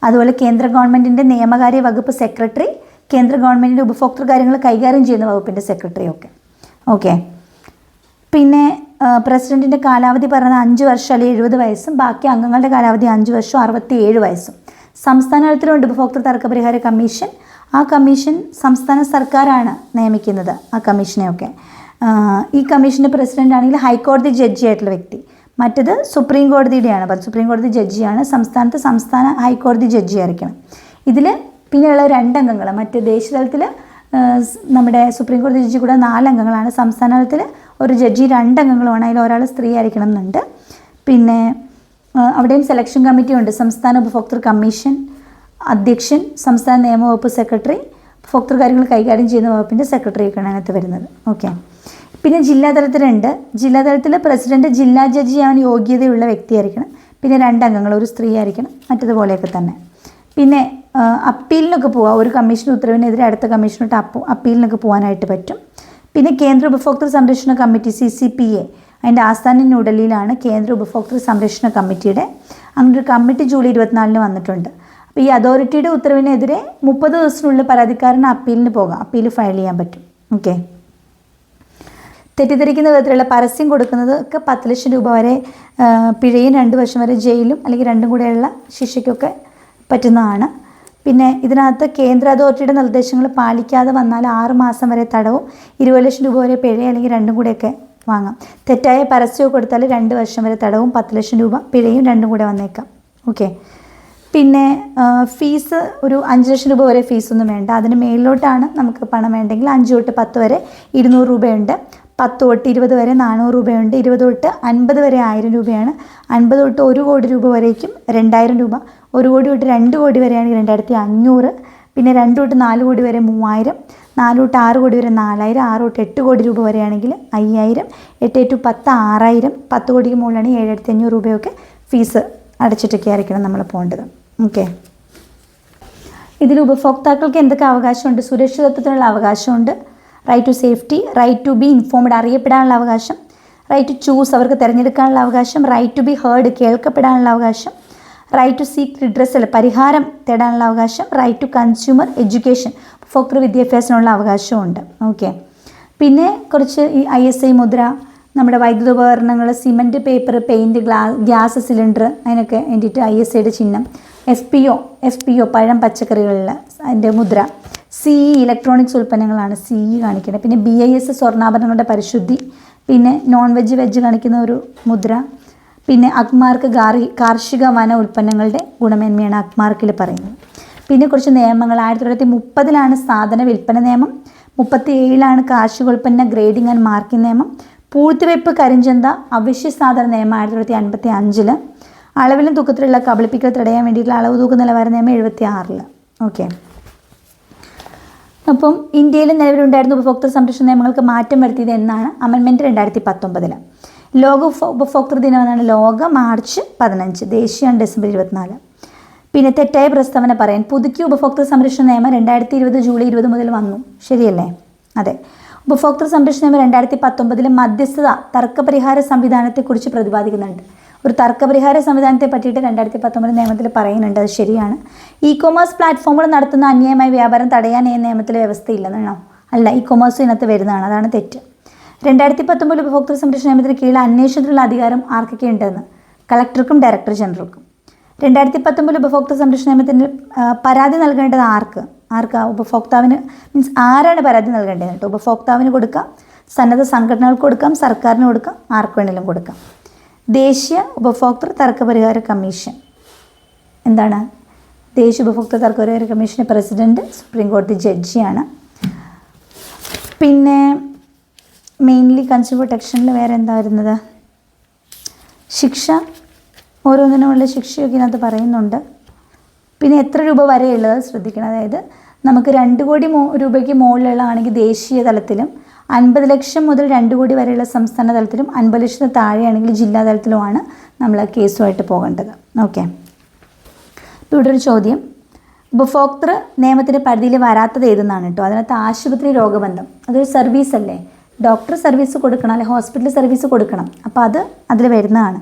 അതുപോലെ കേന്ദ്ര ഗവൺമെൻറ്റിൻ്റെ നിയമകാര്യ വകുപ്പ് സെക്രട്ടറി, കേന്ദ്ര ഗവൺമെൻറ്റിൻ്റെ ഉപഭോക്തൃ കാര്യങ്ങൾ കൈകാര്യം ചെയ്യുന്ന വകുപ്പിൻ്റെ സെക്രട്ടറി ഒക്കെ. ഓക്കെ. പിന്നെ പ്രസിഡൻറ്റിൻ്റെ കാലാവധി പറയുന്നത് 5 വർഷം അല്ലെങ്കിൽ 70 വയസ്സും, ബാക്കി അംഗങ്ങളുടെ കാലാവധി 5 വർഷവും 67 വയസ്സും. സംസ്ഥാന തലത്തിലുണ്ട് ഉപഭോക്തൃ തർക്കപരിഹാര കമ്മീഷൻ. ആ കമ്മീഷൻ സംസ്ഥാന സർക്കാരാണ് നിയമിക്കുന്നത് ആ കമ്മീഷനെയൊക്കെ. ഈ കമ്മീഷൻ്റെ പ്രസിഡൻ്റ് ആണെങ്കിൽ ഹൈക്കോടതി ജഡ്ജി ആയിട്ടുള്ള വ്യക്തി. മറ്റത് സുപ്രീം കോടതിയുടെയാണ്. സുപ്രീം കോടതി ജഡ്ജിയാണ്. സംസ്ഥാന ഹൈക്കോടതി ജഡ്ജി ആയിരിക്കണം. ഇതിൽ പിന്നെയുള്ള 2 അംഗങ്ങൾ. മറ്റ് ദേശീയ തലത്തിൽ നമ്മുടെ സുപ്രീം കോടതി ജഡ്ജി കൂടെ 4 അംഗങ്ങളാണ്. സംസ്ഥാന തലത്തിൽ ഒരു ജഡ്ജി 2 അംഗങ്ങളുമാണ്. അതിൽ ഒരാൾ സ്ത്രീ ആയിരിക്കണം എന്നുണ്ട്. പിന്നെ അവിടെയും സെലക്ഷൻ കമ്മിറ്റി ഉണ്ട്. സംസ്ഥാന ഉപഭോക്തൃ കമ്മീഷൻ അധ്യക്ഷൻ, സംസ്ഥാന നിയമവകുപ്പ് സെക്രട്ടറി, ഉപഭോക്തൃ കാര്യങ്ങൾ കൈകാര്യം ചെയ്യുന്ന വകുപ്പിൻ്റെ സെക്രട്ടറിയൊക്കെയാണ് അതിനകത്ത് വരുന്നത്. ഓക്കെ. പിന്നെ ജില്ലാതലത്തിലുണ്ട്. ജില്ലാതലത്തിൽ പ്രസിഡന്റ് ജില്ലാ ജഡ്ജിയാവാൻ യോഗ്യതയുള്ള വ്യക്തിയായിരിക്കണം. പിന്നെ 2 അംഗങ്ങൾ, ഒരു സ്ത്രീ ആയിരിക്കണം. മറ്റതുപോലെയൊക്കെ തന്നെ. പിന്നെ അപ്പീലിനൊക്കെ പോവാം. ഒരു കമ്മീഷൻ ഉത്തരവിനെതിരെ അടുത്ത കമ്മീഷനോട്ട് അപ്പീലിനൊക്കെ പോകാനായിട്ട് പറ്റും. പിന്നെ കേന്ദ്ര ഉപഭോക്തൃ സംരക്ഷണ കമ്മിറ്റി CCPA, അതിൻ്റെ ആസ്ഥാനം ന്യൂഡൽഹിയിലാണ്. കേന്ദ്ര ഉപഭോക്തൃ സംരക്ഷണ കമ്മിറ്റിയുടെ അങ്ങനെ ഒരു കമ്മിറ്റി ജൂലൈ 24 വന്നിട്ടുണ്ട്. അപ്പോൾ ഈ അതോറിറ്റിയുടെ ഉത്തരവിനെതിരെ 30 ദിവസത്തിനുള്ളിൽ പരാതിക്കാരന് അപ്പീലിന് പോകാം, അപ്പീൽ ഫയൽ ചെയ്യാൻ പറ്റും. ഓക്കെ. തെറ്റിദ്ധരിക്കുന്ന വിധത്തിലുള്ള പരസ്യം കൊടുക്കുന്നത് ഒക്കെ 10 ലക്ഷം രൂപ വരെ പിഴയും 2 വർഷം വരെ ജയിലും അല്ലെങ്കിൽ 2 കൂടെയുള്ള ശിക്ഷയ്ക്കൊക്കെ പറ്റുന്നതാണ്. പിന്നെ ഇതിനകത്ത് കേന്ദ്ര അതോറിറ്റിയുടെ നിർദ്ദേശങ്ങൾ പാലിക്കാതെ വന്നാൽ 6 മാസം വരെ തടവും 20 ലക്ഷം രൂപ വരെ പിഴ അല്ലെങ്കിൽ 2 കൂടെയൊക്കെ വാങ്ങാം. തെറ്റായ പരസ്യമൊക്കെ കൊടുത്താൽ 2 വർഷം വരെ തടവും 10 ലക്ഷം രൂപ പിഴയും 2 കൂടെ വന്നേക്കാം. ഓക്കെ. പിന്നെ ഫീസ് ഒരു 5 ലക്ഷം രൂപ വരെ ഫീസൊന്നും വേണ്ട. അതിന് മേളിലോട്ടാണ് നമുക്ക് പണം വേണ്ടെങ്കിൽ 5 തൊട്ട് 10 വരെ 200 രൂപയുണ്ട്. 10 തൊട്ട് 20 വരെ 400 രൂപയുണ്ട്. 20 തൊട്ട് 50 വരെ 1000 രൂപയാണ്. 50 തൊട്ട് 1 കോടി രൂപ വരേക്കും 2000 രൂപ. 1 കോടി തൊട്ട് 2 കോടി വരെയാണെങ്കിൽ 2500. പിന്നെ 2 തൊട്ട് 4 കോടി വരെ 3000. 4 തൊട്ട് 6 കോടി വരെ 4000. 6 തൊട്ട് 8 കോടി രൂപ വരെയാണെങ്കിൽ 5000. 8 to 10 6000. 10 കോടിക്ക് മുകളിലാണെങ്കിൽ 7500 രൂപയൊക്കെ ഫീസ് അടച്ചിട്ടൊക്കെ ആയിരിക്കണം നമ്മൾ പോകേണ്ടത്. ഓക്കെ. ഇതിൽ ഉപഭോക്താക്കൾക്ക് എന്തൊക്കെ അവകാശമുണ്ട്? സുരക്ഷിതത്വത്തിനുള്ള അവകാശമുണ്ട്, right to safety, right to be informed അറിയപ്പെടാനുള്ള അവകാശം, റൈറ്റ് ടു ചൂസ് അവർക്ക് തിരഞ്ഞെടുക്കാനുള്ള അവകാശം, റൈറ്റ് ടു ബി ഹേർഡ് കേൾക്കപ്പെടാനുള്ള അവകാശം, റൈറ്റ് ടു സീക്ക് റിഡ്രസൽ പരിഹാരം തേടാനുള്ള അവകാശം, റൈറ്റ് ടു കൺസ്യൂമർ എഡ്യൂക്കേഷൻ ഉപഭോക്തൃ വിദ്യാഭ്യാസത്തിനുള്ള അവകാശമുണ്ട്. ഓക്കെ. പിന്നെ കുറച്ച് ഈ ISI മുദ്ര, നമ്മുടെ വൈദ്യുത ഉപകരണങ്ങൾ, cement, paper, paint, gas cylinder, അതിനൊക്കെ വേണ്ടിയിട്ട് ISIയുടെ ചിഹ്നം. FPO പഴം പച്ചക്കറികളിൽ അതിൻ്റെ മുദ്ര. CE ഇലക്ട്രോണിക്സ് ഉൽപ്പന്നങ്ങളാണ് CE കാണിക്കുന്നത്. പിന്നെ BIS സ്വർണ്ണാഭരണങ്ങളുടെ പരിശുദ്ധി. പിന്നെ നോൺ വെജ് വെജ് കാണിക്കുന്ന ഒരു മുദ്ര. പിന്നെ അക്മാർക്ക് കാർഷിക വന ഉൽപ്പന്നങ്ങളുടെ ഗുണമേന്മയാണ് അക്മാർക്കിൽ പറയുന്നത്. പിന്നെ കുറച്ച് നിയമങ്ങൾ. 1930 സാധന വിൽപ്പന നിയമം. 37 കാർഷികോൽപ്പന്ന ഗ്രേഡിംഗ് ആൻഡ് മാർക്കിംഗ് നിയമം. പൂഴ്ത്തിവയ്പ്പ് കരിഞ്ചന്ത അവശ്യ സാധന നിയമം 1955. അളവിലും തൂക്കത്തിലുള്ള കബളിപ്പിക്കൽ തടയാൻ വേണ്ടിയിട്ടുള്ള അളവ് തൂക്ക നിലവാര നിയമം 76. ഓക്കെ. അപ്പം ഇന്ത്യയിൽ നിലവിലുണ്ടായിരുന്ന ഉപഭോക്തൃ സംരക്ഷണ നിയമങ്ങൾക്ക് മാറ്റം വരുത്തിയത് എന്നാണ്? അമെൻമെൻറ്റ് 2019. ലോക ഉപഭോക്തൃ ദിനം എന്നാണ്? ലോക മാർച്ച് 15. ദേശീയമാണ് ഡിസംബർ 24. പിന്നെ തെറ്റായ പ്രസ്താവന പറയാൻ. പുതുക്കിയ ഉപഭോക്തൃ സംരക്ഷണ നിയമം 2020 ജൂലൈ 20 മുതൽ വന്നു. ശരിയല്ലേ? അതെ. ഉപഭോക്തൃ സംരക്ഷണ നിയമം 2019 മധ്യസ്ഥത തർക്കപരിഹാര സംവിധാനത്തെക്കുറിച്ച് പ്രതിപാദിക്കുന്നുണ്ട്. ഒരു തർക്കപരിഹാര സംവിധാനത്തെ പറ്റിയിട്ട് 2019 നിയമത്തിൽ പറയുന്നുണ്ട്. അത് ശരിയാണ്. കൊമേഴ്സ് പ്ലാറ്റ്ഫോമുകൾ നടത്തുന്ന അന്യായമായ വ്യാപാരം തടയാൻ ഈ നിയമത്തിൽ വ്യവസ്ഥയില്ലെന്നാണോ? അല്ല, കൊമേഴ്സ് ഇതിനകത്ത് വരുന്നതാണ്. അതാണ് തെറ്റ്. 2019 ഉപഭോക്തൃ സംരക്ഷണ നിയമത്തിന് കീഴിൽ അന്വേഷണത്തിനുള്ള അധികാരം ആർക്കൊക്കെ ഉണ്ടെന്ന്? കളക്ടർക്കും ഡയറക്ടർ ജനറൽക്കും. 2019 ഉപഭോക്തൃ സംരക്ഷണ നിയമത്തിന് പരാതി നൽകേണ്ടത് ആർക്ക്? ഉപഭോക്താവിന്. മീൻസ് ആരാണ് പരാതി നൽകേണ്ടത് കേട്ടോ? ഉപഭോക്താവിന് കൊടുക്കാം, സന്നദ്ധ സംഘടനകൾക്ക് കൊടുക്കാം, സർക്കാരിന് കൊടുക്കാം, ആർക്ക് വേണമെങ്കിലും കൊടുക്കാം. ദേശീയ ഉപഭോക്തൃ തർക്കപരിഹാര കമ്മീഷൻ. എന്താണ് ദേശീയ ഉപഭോക്തൃ തർക്കപരിഹാര കമ്മീഷൻ്റെ പ്രസിഡന്റ് സുപ്രീം കോടതി ജഡ്ജിയാണ്. പിന്നെ മെയിൻലി കൺസ്യൂമർ പ്രൊട്ടക്ഷനിൽ വേറെ എന്താ വരുന്നത്? ശിക്ഷ. ഓരോന്നിനുമുള്ള ശിക്ഷയൊക്കെ ഇതിനകത്ത് പറയുന്നുണ്ട്. പിന്നെ എത്ര രൂപ വരെയുള്ളത് ശ്രദ്ധിക്കണം. അതായത് നമുക്ക് 2 കോടി രൂപയ്ക്ക് മുകളിലുള്ളതാണെങ്കിൽ ദേശീയ തലത്തിലും, 50 ലക്ഷം മുതൽ 2 കോടി വരെയുള്ള സംസ്ഥാന തലത്തിലും, 50 ലക്ഷത്തിന് താഴെയാണെങ്കിൽ ജില്ലാ തലത്തിലുമാണ് നമ്മൾ കേസുമായിട്ട് പോകേണ്ടത്. ഓക്കെ. ഇപ്പോൾ ഇവിടെ ഒരു ചോദ്യം. ഉപഭോക്തൃ നിയമത്തിൻ്റെ പരിധിയിൽ വരാത്തത് ഏതെന്നാണ് കേട്ടോ. അതിനകത്ത് ആശുപത്രി രോഗബന്ധം. അതൊരു സർവീസ് അല്ലേ? ഡോക്ടർ സർവീസ് കൊടുക്കണം, അല്ലെങ്കിൽ ഹോസ്പിറ്റൽ സർവീസ് കൊടുക്കണം. അപ്പോൾ അത് അതിൽ വരുന്നതാണ്.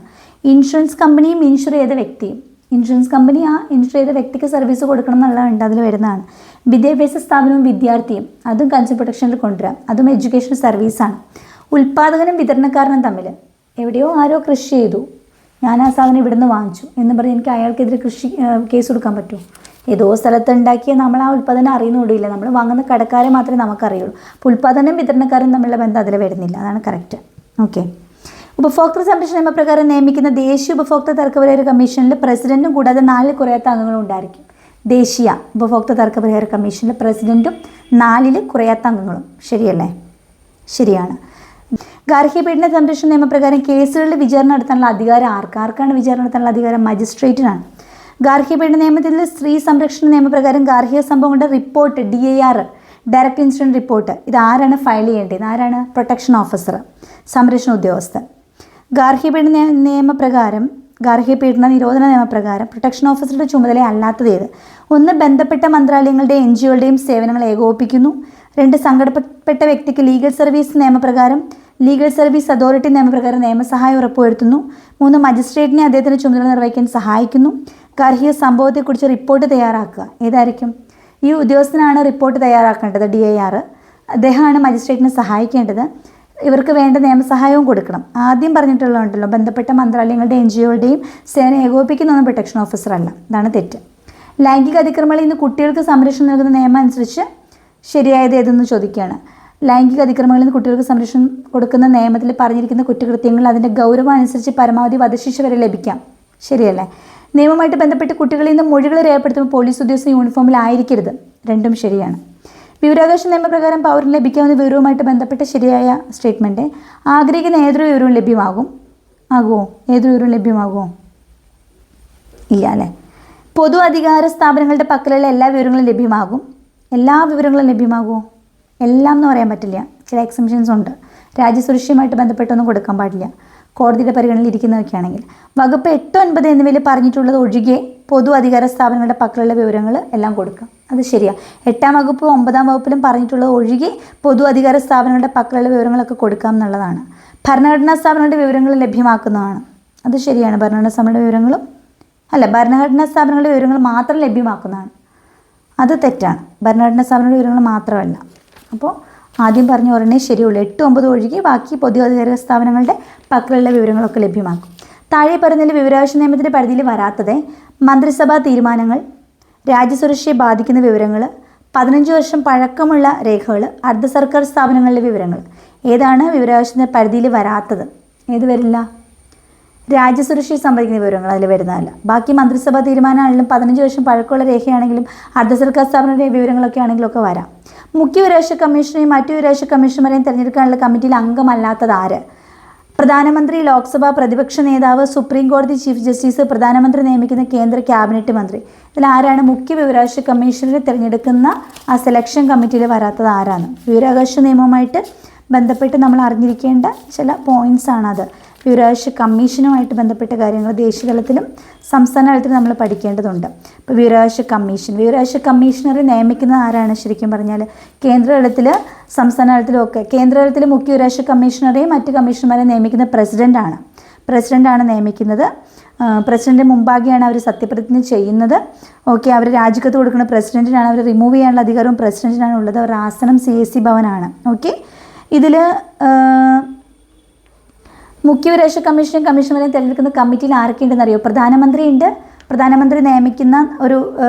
ഇൻഷുറൻസ് കമ്പനിയും ഇൻഷുർ ചെയ്ത വ്യക്തിയും. ഇൻഷുറൻസ് കമ്പനി ആ ഇൻഷുർ ചെയ്ത വ്യക്തിക്ക് സർവീസ് കൊടുക്കണം എന്നുള്ളതുണ്ട്, അതിൽ വരുന്നതാണ്. വിദ്യാഭ്യാസ സ്ഥാപനവും വിദ്യാർത്ഥിയും, അതും കൺസ്യൂമർ പ്രൊട്ടക്ഷനിൽ കൊണ്ടുവരാം. അതും എഡ്യൂക്കേഷൻ സർവീസാണ്. ഉൽപ്പാദകനും വിതരണക്കാരനും തമ്മിൽ എവിടെയോ ആരോ കൃഷി ചെയ്തു, ഞാൻ ആ സാധനം ഇവിടുന്ന് വാങ്ങിച്ചു എന്ന് പറഞ്ഞ് എനിക്ക് അയാൾക്കെതിരെ കേസ് കൊടുക്കാൻ പറ്റുമോ? ഏതോ സ്ഥലത്ത് ഉണ്ടാക്കിയ നമ്മൾ ആ ഉൽപ്പാദനം അറിയുന്നുകൂടിയില്ല. നമ്മൾ വാങ്ങുന്ന കടക്കാരെ മാത്രമേ നമുക്കറിയുള്ളൂ. അപ്പോൾ ഉൽപ്പാദനം വിതരണക്കാരും തമ്മിലുള്ള ബന്ധം അതിൽ വരുന്നില്ല. അതാണ് കറക്റ്റ്. ഓക്കെ. ഉപഭോക്തൃ സംരക്ഷണ നിയമപ്രകാരം നിയമിക്കുന്ന ദേശീയ ഉപഭോക്തൃ തർക്കപരിഹാര കമ്മീഷനിൽ പ്രസിഡന്റും കൂടാതെ 4 കുറയാത്ത അംഗങ്ങളും ഉണ്ടായിരിക്കും. ദേശീയ ഉപഭോക്തൃ തർക്കപരിഹാര കമ്മീഷനിൽ പ്രസിഡന്റും 4 കുറയാത്ത അംഗങ്ങളും. ശരിയല്ലേ? ശരിയാണ്. ഗാർഹിക പീഡന സംരക്ഷണ നിയമപ്രകാരം കേസുകളിൽ വിചാരണ നടത്താനുള്ള അധികാരം ആർക്കാണ് വിചാരണ നടത്താനുള്ള അധികാരം? മജിസ്ട്രേറ്റിനാണ്. ഗാർഹിക പീഡന നിയമത്തിൽ സ്ത്രീ സംരക്ഷണ നിയമപ്രകാരം ഗാർഹിക സംഭവങ്ങളുടെ report DIR, direct incident report, ഇത് ആരാണ് ഫയൽ ചെയ്യേണ്ടത്? ആരാണ്? പ്രൊട്ടക്ഷൻ ഓഫീസർ, സംരക്ഷണ ഉദ്യോഗസ്ഥൻ. ഗാർഹിക പീഡന നിരോധന നിയമപ്രകാരം പ്രൊട്ടക്ഷൻ ഓഫീസറുടെ ചുമതല അല്ലാത്തത് ഏത്? 1 ബന്ധപ്പെട്ട മന്ത്രാലയങ്ങളുടെയും NGOകളുടെയും സേവനങ്ങൾ ഏകോപിപ്പിക്കുന്നു. 2 സംഘടനപ്പെട്ട വ്യക്തിക്ക് ലീഗൽ സർവീസ് നിയമപ്രകാരം, ലീഗൽ സർവീസ് അതോറിറ്റി നിയമപ്രകാരം നിയമസഹായം ഉറപ്പുവരുത്തുന്നു. 3 മജിസ്ട്രേറ്റിനെ അദ്ദേഹത്തിന് ചുമതല നിർവഹിക്കാൻ സഹായിക്കുന്നു. ഗാർഹിക സംഭവത്തെക്കുറിച്ച് റിപ്പോർട്ട് തയ്യാറാക്കുക. ഏതായിരിക്കും? ഈ ഉദ്യോഗസ്ഥനാണ് റിപ്പോർട്ട് തയ്യാറാക്കേണ്ടത്, DIR. അദ്ദേഹമാണ് മജിസ്ട്രേറ്റിനെ സഹായിക്കേണ്ടത്. ഇവർക്ക് വേണ്ട നിയമസഹായവും കൊടുക്കണം. ആദ്യം പറഞ്ഞിട്ടുള്ളതുണ്ടല്ലോ, ബന്ധപ്പെട്ട മന്ത്രാലയങ്ങളുടെയും NGOകളുടെയും സേവനം ഏകോപിപ്പിക്കുന്നൊന്നും പ്രൊട്ടക്ഷൻ ഓഫീസർ അല്ല. ഇതാണ് തെറ്റ്. ലൈംഗിക അതിക്രമങ്ങളിൽ നിന്ന് കുട്ടികൾക്ക് സംരക്ഷണം നൽകുന്ന നിയമം അനുസരിച്ച് ശരിയായത് ഏതെന്ന് ചോദിക്കുകയാണ്. ലൈംഗിക അതിക്രമങ്ങളിൽ നിന്ന് കുട്ടികൾക്ക് സംരക്ഷണം കൊടുക്കുന്ന നിയമത്തിൽ പറഞ്ഞിരിക്കുന്ന കുറ്റകൃത്യങ്ങൾ അതിൻ്റെ ഗൗരവം അനുസരിച്ച് പരമാവധി വധശിക്ഷ വരെ ലഭിക്കാം. ശരിയല്ലേ? നിയമവുമായിട്ട് ബന്ധപ്പെട്ട് കുട്ടികളിൽ നിന്ന് മൊഴികൾ രേഖപ്പെടുത്തുമ്പോൾ പോലീസ് ഉദ്യോഗസ്ഥൻ യൂണിഫോമിലായിരിക്കരുത്. രണ്ടും ശരിയാണ്. വിവരാവകാശ നിയമപ്രകാരം പൗരന് ലഭിക്കാവുന്ന വിവരവുമായിട്ട് ബന്ധപ്പെട്ട ശരിയായ സ്റ്റേറ്റ്മെൻറ്റ്. ആഗ്രഹിക്കുന്ന ഏതൊരു വിവരവും ലഭ്യമാകുമോ? ഏതൊരു വിവരവും ലഭ്യമാകുമോ? ഇല്ല അല്ലേ? പൊതു അധികാര സ്ഥാപനങ്ങളുടെ പക്കലുള്ള എല്ലാ വിവരങ്ങളും ലഭ്യമാകും. എല്ലാ വിവരങ്ങളും ലഭ്യമാകുമോ? എല്ലാം എന്ന് പറയാൻ പറ്റില്ല. ചില എക്സംഷൻസ് ഉണ്ട്. രാജ്യസുരക്ഷയുമായിട്ട് ബന്ധപ്പെട്ടൊന്നും കൊടുക്കാൻ പാടില്ല, കോടതിയുടെ പരിഗണനയിൽ ഇരിക്കുന്നതൊക്കെ ആണെങ്കിൽ. വകുപ്പ് 8, 9 എന്നിവയിൽ പറഞ്ഞിട്ടുള്ളത് ഒഴികെ പൊതു അധികാര സ്ഥാപനങ്ങളുടെ പക്കലുള്ള വിവരങ്ങൾ എല്ലാം കൊടുക്കാം. അത് ശരിയാണ്. 8-ാം വകുപ്പ് 9-ാം വകുപ്പിലും പറഞ്ഞിട്ടുള്ളത് ഒഴികെ പൊതു അധികാര സ്ഥാപനങ്ങളുടെ പക്കലുള്ള വിവരങ്ങളൊക്കെ കൊടുക്കാം എന്നുള്ളതാണ്. ഭരണഘടനാ സ്ഥാപനങ്ങളുടെ വിവരങ്ങൾ ലഭ്യമാക്കുന്നതാണ്. അത് ശരിയാണ്. ഭരണഘടനാ സ്ഥാപനങ്ങളുടെ വിവരങ്ങൾ മാത്രം ലഭ്യമാക്കുന്നതാണ്. അത് തെറ്റാണ്. ഭരണഘടനാ സ്ഥാപനങ്ങളുടെ വിവരങ്ങൾ മാത്രമല്ല. അപ്പോൾ ആദ്യം പറഞ്ഞ ഒരെണ്ണേ ശരിയുള്ളൂ. 8, 9 ഒഴികെ ബാക്കി പൊതുജന സ്ഥാപനങ്ങളുടെ പക്കലുള്ള വിവരങ്ങളൊക്കെ ലഭ്യമാക്കും. താഴെ പറയുന്നതിൽ വിവരാവകാശ നിയമത്തിൻ്റെ പരിധിയിൽ വരാത്തത് മന്ത്രിസഭാ തീരുമാനങ്ങൾ, രാജ്യസുരക്ഷയെ ബാധിക്കുന്ന വിവരങ്ങൾ, 15 വർഷം പഴക്കമുള്ള രേഖകൾ, അർദ്ധ സർക്കാർ സ്ഥാപനങ്ങളിലെ വിവരങ്ങൾ. ഏതാണ് വിവരാവകാശത്തിൻ്റെ പരിധിയിൽ വരാത്തത്? ഏത് വരില്ല? രാജ്യസുരക്ഷയെ സംബന്ധിക്കുന്ന വിവരങ്ങൾ അതിൽ വരുന്നതല്ല. ബാക്കി മന്ത്രിസഭാ തീരുമാനമാണെങ്കിലും 15 വർഷം പഴക്കമുള്ള രേഖയാണെങ്കിലും അർദ്ധ സർക്കാർ സ്ഥാപനങ്ങളുടെ വിവരങ്ങളൊക്കെ ആണെങ്കിലും ഒക്കെ വരാം. മുഖ്യ വിവരാവകാശ കമ്മീഷനെയും മറ്റു വിവരാവകാശ കമ്മീഷണർമാരെയും തിരഞ്ഞെടുക്കാനുള്ള കമ്മിറ്റിയിൽ അംഗമല്ലാത്തത് ആര്? പ്രധാനമന്ത്രി, ലോക്സഭ പ്രതിപക്ഷ നേതാവ്, സുപ്രീം കോടതി ചീഫ് ജസ്റ്റിസ്, പ്രധാനമന്ത്രി നിയമിക്കുന്ന കേന്ദ്ര ക്യാബിനറ്റ് മന്ത്രി. ഇതിൽ ആരാണ് മുഖ്യ വിവരാവകാശ കമ്മീഷണറെ തിരഞ്ഞെടുക്കുന്ന ആ സെലക്ഷൻ കമ്മിറ്റിയിൽ വരാത്തത് ആരാണ്? വിവരാവകാശ നിയമവുമായിട്ട് ബന്ധപ്പെട്ട് നമ്മൾ അറിഞ്ഞിരിക്കേണ്ട ചില പോയിൻറ്റ്സ് ആണത്. വിവരാവകാശ കമ്മീഷനുമായിട്ട് ബന്ധപ്പെട്ട കാര്യങ്ങൾ ദേശീയ തലത്തിലും സംസ്ഥാന തലത്തിലും നമ്മൾ പഠിക്കേണ്ടതുണ്ട്. ഇപ്പോൾ വിവരാവകാശ കമ്മീഷണറെ നിയമിക്കുന്നത് ആരാണ്? ശരിക്കും പറഞ്ഞാൽ കേന്ദ്ര തലത്തിൽ സംസ്ഥാന തലത്തിലും ഒക്കെ കേന്ദ്ര തലത്തിൽ മുഖ്യ വിവരാവകാശ കമ്മീഷണറെയും മറ്റ് കമ്മീഷണർമാരെ നിയമിക്കുന്ന പ്രസിഡൻ്റാണ് നിയമിക്കുന്നത്. പ്രസിഡന്റ് മുമ്പാകെയാണ് അവർ സത്യപ്രതിജ്ഞ ചെയ്യുന്നത്. ഓക്കെ, അവർ രാജിക്കത്ത് കൊടുക്കുന്ന പ്രസിഡന്റിനാണ്. അവർ റിമൂവ് ചെയ്യാനുള്ള അധികാരവും പ്രസിഡന്റിനാണ് ഉള്ളത്. അവരുടെ ആസനം CAC ഭവനാണ്. ഓക്കെ, ഇതിൽ മുഖ്യ വിവരാവകാശ കമ്മീഷനെയും കമ്മീഷണറെയും തിരഞ്ഞെടുക്കുന്ന കമ്മിറ്റിയിൽ ആരൊക്കെ ഉണ്ടെന്ന് അറിയോ? പ്രധാനമന്ത്രി ഉണ്ട്. പ്രധാനമന്ത്രി നിയമിക്കുന്ന ഒരു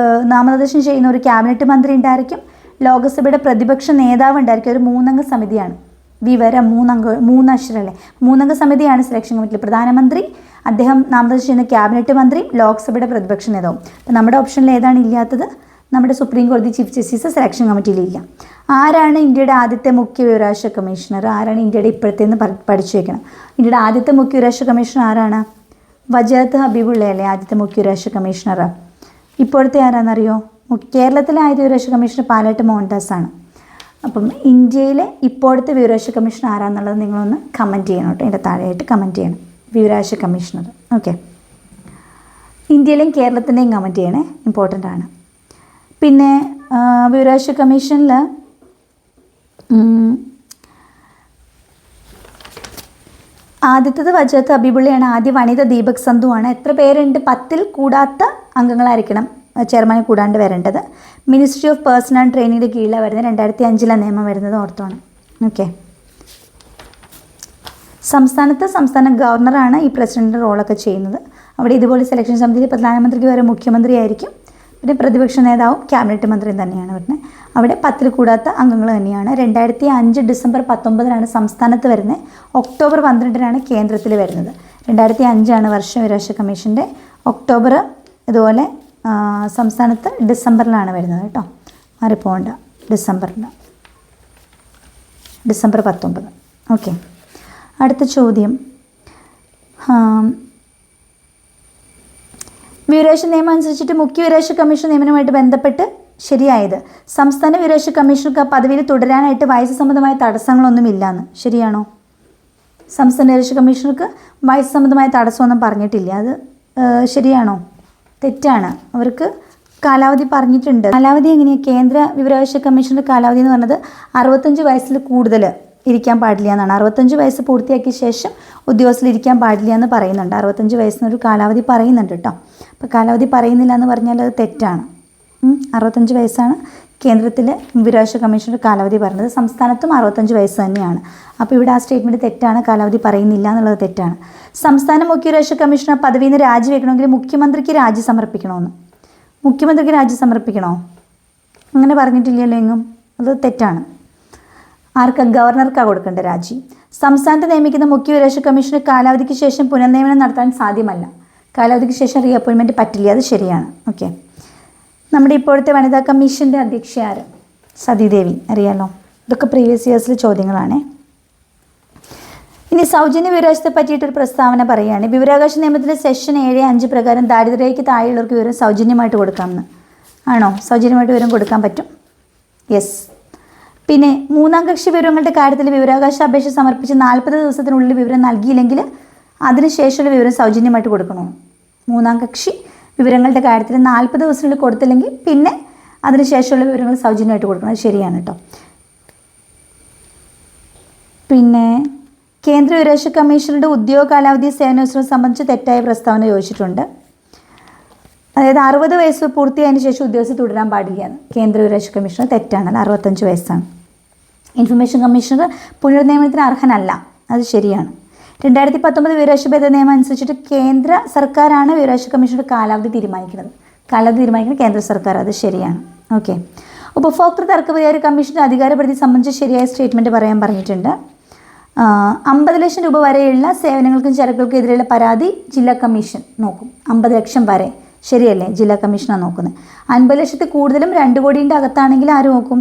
നാമനിർദ്ദേശം ചെയ്യുന്ന ഒരു ക്യാബിനറ്റ് മന്ത്രി ഉണ്ടായിരിക്കും. ലോക്സഭയുടെ പ്രതിപക്ഷ നേതാവ് ഉണ്ടായിരിക്കും. ഒരു 3 അംഗ സമിതിയാണ്. വിവരം 3 അക്ഷരമല്ലേ? 3 അംഗ സമിതിയാണ് സെലക്ഷൻ കമ്മിറ്റിയിൽ. പ്രധാനമന്ത്രി, അദ്ദേഹം നാമനിർദ്ദേശം ചെയ്യുന്ന ക്യാബിനറ്റ് മന്ത്രി, ലോക്സഭയുടെ പ്രതിപക്ഷ നേതാവും. അപ്പം നമ്മുടെ ഓപ്ഷനിൽ ഏതാണ് ഇല്ലാത്തത്? നമ്മുടെ സുപ്രീം കോടതി ചീഫ് ജസ്റ്റിസ് സെലക്ഷൻ കമ്മിറ്റിയിലില്ല. ആരാണ് ഇന്ത്യയുടെ ആദ്യത്തെ മുഖ്യ വിവരാവകാശ കമ്മീഷണർ? ആരാണ് ഇന്ത്യയുടെ ഇപ്പോഴത്തേന്ന് പഠിച്ചു വയ്ക്കണം. ഇന്ത്യയുടെ ആദ്യത്തെ മുഖ്യ വിവരാവകാശ കമ്മീഷണർ ആരാണ്? വജാഹത്ത് ഹബീബുള്ളയല്ലേ ആദ്യത്തെ മുഖ്യ വിവരാവകാശ കമ്മീഷണർ? ഇപ്പോഴത്തെ ആരാണെന്നറിയോ? കേരളത്തിലെ ആദ്യ വിവരാവകാശ കമ്മീഷണർ പാലാട്ട് മോഹൻദാസ് ആണ്. അപ്പം ഇന്ത്യയിലെ ഇപ്പോഴത്തെ വിവരാവകാശ കമ്മീഷണർ ആരാന്നുള്ളത് നിങ്ങളൊന്ന് കമൻറ്റ് ചെയ്യണം കേട്ടോ. അതിൻ്റെ താഴെയായിട്ട് കമൻറ്റ് ചെയ്യണം വിവരാവകാശ കമ്മീഷണർ. ഓക്കെ, ഇന്ത്യയിലെയും കേരളത്തിൻ്റെയും കമൻറ്റ് ചെയ്യണേ, ഇമ്പോർട്ടൻ്റ് ആണ്. പിന്നെ വിവരാവകാശ കമ്മീഷനിൽ ആദ്യത്തേത് വജാഹത്ത് ഹബീബുള്ളയാണ്. ആദ്യ വനിത ദീപക് സന്ധുവാണ്. എത്ര പേരുണ്ട്? 10ൽ കൂടാത്ത അംഗങ്ങളായിരിക്കണം ചെയർമാനെ കൂടാണ്ട് വരേണ്ടത്. മിനിസ്ട്രി ഓഫ് പേഴ്സൺ ആൻഡ് ട്രെയിനിങ്ങിൻ്റെ കീഴിലാണ് വരുന്നത്. 2005 നിയമം വരുന്നത് ഓർത്തോണം. ഓക്കെ, സംസ്ഥാന ഗവർണറാണ് ഈ പ്രസിഡന്റ് റോളൊക്കെ ചെയ്യുന്നത്. അവിടെ ഇതുപോലെ സെലക്ഷൻ സമിതിയിൽ പ്രധാനമന്ത്രിക്ക് വരെ മുഖ്യമന്ത്രി ആയിരിക്കും. പിന്നെ പ്രതിപക്ഷ നേതാവും ക്യാബിനറ്റ് മന്ത്രിയും തന്നെയാണ് വരുന്നത്. അവിടെ 10ൽ കൂടാത്ത അംഗങ്ങൾ തന്നെയാണ്. 2005 ഡിസംബർ 19 സംസ്ഥാനത്ത് വരുന്നത്. ഒക്ടോബർ 12 കേന്ദ്രത്തിൽ വരുന്നത്. 2005 വർഷം വിവരാവകാശ കമ്മീഷൻ്റെ. ഒക്ടോബർ ഇതുപോലെ സംസ്ഥാനത്ത് ഡിസംബറിലാണ് വരുന്നത് കേട്ടോ, മാറിപ്പോകണ്ട. ഡിസംബർ 19. ഓക്കെ, അടുത്ത ചോദ്യം. വിവരാവകാശ നിയമം അനുസരിച്ചിട്ട് മുഖ്യ വിവരാവകാശ കമ്മീഷൻ നിയമനവുമായിട്ട് ബന്ധപ്പെട്ട് ശരിയായത് സംസ്ഥാന വിവരാവകാശ കമ്മീഷണർക്ക് ആ പദവിയിൽ തുടരാനായിട്ട് വയസ്സ് സംബന്ധമായ തടസ്സങ്ങളൊന്നുമില്ലാന്ന്. ശരിയാണോ? സംസ്ഥാന വിവരാവകാശ കമ്മീഷണർക്ക് വയസ്സ് സംബന്ധമായ തടസ്സമൊന്നും പറഞ്ഞിട്ടില്ല. അത് ശരിയാണോ? തെറ്റാണ്. അവർക്ക് കാലാവധി പറഞ്ഞിട്ടുണ്ട്. കാലാവധി എങ്ങനെയാണ്? കേന്ദ്ര വിവരാവകാശ കമ്മീഷൻ്റെ കാലാവധി എന്ന് പറഞ്ഞത് 65 വയസ്സിൽ കൂടുതൽ ഇരിക്കാൻ പാടില്ല എന്നാണ്. 65 വയസ്സ് പൂർത്തിയാക്കിയ ശേഷം ഉദ്യോഗസ്ഥരിൽ ഇരിക്കാൻ പാടില്ല എന്ന് പറയുന്നുണ്ട്. 65 വയസ്സിനൊരു കാലാവധി പറയുന്നുണ്ട് കേട്ടോ. അപ്പോൾ കാലാവധി പറയുന്നില്ല എന്ന് പറഞ്ഞാൽ അത് തെറ്റാണ്. 65 വയസ്സാണ് കേന്ദ്രത്തിലെ വിവരാവകാശ കമ്മീഷൻ്റെ കാലാവധി പറഞ്ഞത്. സംസ്ഥാനത്തും 65 വയസ്സ് തന്നെയാണ്. അപ്പോൾ ഇവിടെ ആ സ്റ്റേറ്റ്മെൻറ്റ് തെറ്റാണ്. കാലാവധി പറയുന്നില്ല എന്നുള്ളത് തെറ്റാണ്. സംസ്ഥാന മുഖ്യ വിവരാവകാശ കമ്മീഷണർ പദവിയിൽ നിന്ന് രാജിവെക്കണമെങ്കിൽ മുഖ്യമന്ത്രിക്ക് രാജി സമർപ്പിക്കണമെന്ന്. മുഖ്യമന്ത്രിക്ക് രാജി സമർപ്പിക്കണോ? അങ്ങനെ പറഞ്ഞിട്ടില്ലല്ലോ എങ്ങും. അത് തെറ്റാണ്. ആർക്കാ? ഗവർണർക്കാണ് കൊടുക്കേണ്ട രാജി. സംസ്ഥാനത്ത് നിയമിക്കുന്ന മുഖ്യ വിവരാവകാശ കമ്മീഷന് കാലാവധിക്ക് ശേഷം പുനർനിയമനം നടത്താൻ സാധ്യമല്ല. കാലാവധിക്ക് ശേഷം റീ അപ്പോയിൻമെൻറ്റ് പറ്റില്ല. അത് ശരിയാണ്. ഓക്കെ, നമ്മുടെ ഇപ്പോഴത്തെ വനിതാ കമ്മീഷൻ്റെ അധ്യക്ഷ ആര്? സതീദേവി, അറിയാലോ. ഇതൊക്കെ പ്രീവിയസ് ഇയേഴ്സിലെ ചോദ്യങ്ങളാണ്. ഇനി സൗജന്യ വിവരാവകാശത്തെ പറ്റിയിട്ടൊരു പ്രസ്താവന പറയുകയാണ്. വിവരാവകാശ നിയമത്തിൻ്റെ സെക്ഷൻ 7(5) പ്രകാരം ദാരിദ്ര്യരേഖയ്ക്ക് താഴെയുള്ളവർക്ക് വിവരം സൗജന്യമായിട്ട് കൊടുക്കാമെന്ന്. ആണോ? സൗജന്യമായിട്ട് വിവരം കൊടുക്കാൻ പറ്റും. യെസ്. പിന്നെ 3ാം കക്ഷി വിവരങ്ങളുടെ കാര്യത്തിൽ വിവരാവകാശ അപേക്ഷ സമർപ്പിച്ച് 40 ദിവസത്തിനുള്ളിൽ വിവരം നൽകിയില്ലെങ്കിൽ അതിനുശേഷമുള്ള വിവരം സൗജന്യമായിട്ട് കൊടുക്കണോ? 3ാം കക്ഷി വിവരങ്ങളുടെ കാര്യത്തിൽ 40 ദിവസത്തിനുള്ളിൽ കൊടുത്തില്ലെങ്കിൽ പിന്നെ അതിനുശേഷമുള്ള വിവരങ്ങൾ സൗജന്യമായിട്ട് കൊടുക്കണം. അത് ശരിയാണ് കേട്ടോ. പിന്നെ കേന്ദ്ര വിവരാവകാശ കമ്മീഷണറുടെ ഉദ്യോഗ കാലാവധി സേവനോത്സവം സംബന്ധിച്ച് തെറ്റായ പ്രസ്താവന ചോദിച്ചിട്ടുണ്ട്. അതായത് 60 വയസ്സ് പൂർത്തിയായതിനു ശേഷം ഉദ്യോഗസ്ഥർ തുടരാൻ പാടില്ല. കേന്ദ്ര വിവരാവകാശ കമ്മീഷണർ തെറ്റാണ്. 65 വയസ്സാണ്. ഇൻഫർമേഷൻ കമ്മീഷണർ പുനർനിയമനത്തിന് അർഹനല്ല, അത് ശരിയാണ്. 2019 വിവരാവകാശ ഭേദഗതി നിയമം അനുസരിച്ചിട്ട് കേന്ദ്ര സർക്കാരാണ് വിവരാവകാശ കമ്മീഷനുടെ കാലാവധി തീരുമാനിക്കുന്നത്. കാലാവധി തീരുമാനിക്കുന്നത് കേന്ദ്ര സർക്കാർ, അത് ശരിയാണ്. ഓക്കെ. ഉപഭോക്തൃ തർക്കപരിഹാര കമ്മീഷൻ്റെ അധികാരപരിധി സംബന്ധിച്ച് ശരിയായ സ്റ്റേറ്റ്മെൻറ്റ് പറയാൻ പറഞ്ഞിട്ടുണ്ട്. 50 ലക്ഷം രൂപ വരെയുള്ള സേവനങ്ങൾക്കും ചരക്കുകൾക്കും എതിരെയുള്ള പരാതി ജില്ലാ കമ്മീഷൻ നോക്കും. 50 ലക്ഷം വരെ, ശരിയല്ലേ? ജില്ലാ കമ്മീഷനാണ് നോക്കുന്നത്. 50 ലക്ഷത്തിൽ കൂടുതലും 2 കോടിയുടെ അകത്താണെങ്കിൽ ആര് നോക്കും?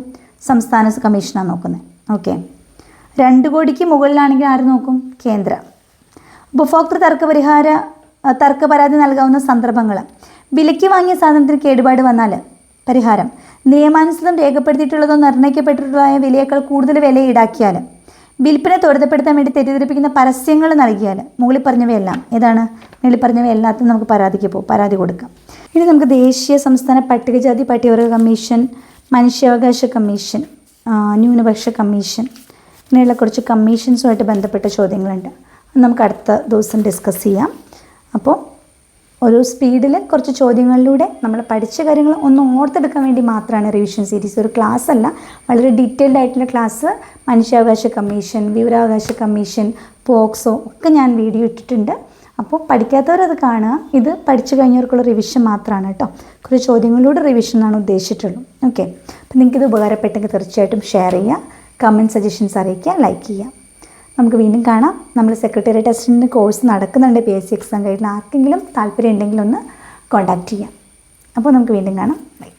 സംസ്ഥാന കമ്മീഷനാണ് നോക്കുന്നത്. ഓക്കെ. 2 കോടിക്ക് മുകളിലാണെങ്കിൽ ആര് നോക്കും? കേന്ദ്ര. ഉപഭോക്തൃ തർക്കപരാതി നൽകാവുന്ന സന്ദർഭങ്ങൾ: വിലയ്ക്ക് വാങ്ങിയ സാധനത്തിന് കേടുപാട് വന്നാൽ പരിഹാരം. നിയമാനുസൃതം രേഖപ്പെടുത്തിയിട്ടുള്ളതോ നിർണ്ണയിക്കപ്പെട്ടിട്ടുള്ളതായ വിലയേക്കാൾ കൂടുതൽ വില ഈടാക്കിയാൽ, വിൽപ്പന ത്വരിതപ്പെടുത്താൻ വേണ്ടി തെറ്റിദ്ധരിപ്പിക്കുന്ന പരസ്യങ്ങൾ നൽകിയാൽ, മുകളിൽ പറഞ്ഞവയെല്ലാം ഏതാണ്? മുകളിൽ പറഞ്ഞവയെല്ലാത്തിനും നമുക്ക് പരാതി കൊടുക്കാം. ഇനി നമുക്ക് ദേശീയ സംസ്ഥാന പട്ടികജാതി പട്ടികവർഗ കമ്മീഷൻ, മനുഷ്യാവകാശ കമ്മീഷൻ, ന്യൂനപക്ഷ കമ്മീഷൻ, ഇങ്ങനെയുള്ള കുറച്ച് കമ്മീഷൻസുമായിട്ട് ബന്ധപ്പെട്ട ചോദ്യങ്ങളുണ്ട്. അത് നമുക്ക് അടുത്ത ദിവസം ഡിസ്കസ് ചെയ്യാം. അപ്പോൾ ഒരു സ്പീഡിൽ കുറച്ച് ചോദ്യങ്ങളിലൂടെ നമ്മൾ പഠിച്ച കാര്യങ്ങൾ ഒന്ന് ഓർത്തെടുക്കാൻ വേണ്ടി മാത്രമാണ് റിവിഷൻ സീരീസ്. ഒരു ക്ലാസ് അല്ല, വളരെ ഡീറ്റെയിൽഡ് ആയിട്ടുള്ള ക്ലാസ്. മനുഷ്യാവകാശ കമ്മീഷൻ, വിവരാവകാശ കമ്മീഷൻ, പോക്സോ ഒക്കെ ഞാൻ വീഡിയോ ഇട്ടിട്ടുണ്ട്. അപ്പോൾ പഠിക്കാത്തവരത് കാണുക. ഇത് പഠിച്ചു കഴിഞ്ഞവർക്കുള്ള റിവിഷൻ മാത്രമാണ് കേട്ടോ. കുറച്ച് ചോദ്യങ്ങളിലൂടെ റിവിഷൻ എന്നാണ് ഉദ്ദേശിച്ചിട്ടുള്ളൂ. ഓക്കെ. അപ്പോൾ നിങ്ങൾക്കിത് ഉപകാരപ്പെട്ടെങ്കിൽ തീർച്ചയായിട്ടും ഷെയർ ചെയ്യുക, കമൻറ്റ് സജഷൻസ് അറിയിക്കുക, ലൈക്ക് ചെയ്യുക. നമുക്ക് വീണ്ടും കാണാം. നമ്മൾ സെക്രട്ടേറിയറ്റ് അസിസ്റ്റൻ്റ് കോഴ്സ് നടക്കുന്നുണ്ട് PSC എക്സാം കഴിഞ്ഞിട്ട്. ആർക്കെങ്കിലും താല്പര്യം ഉണ്ടെങ്കിൽ ഒന്ന് കോൺടാക്റ്റ് ചെയ്യാം. അപ്പോൾ നമുക്ക് വീണ്ടും കാണാം. ബൈ.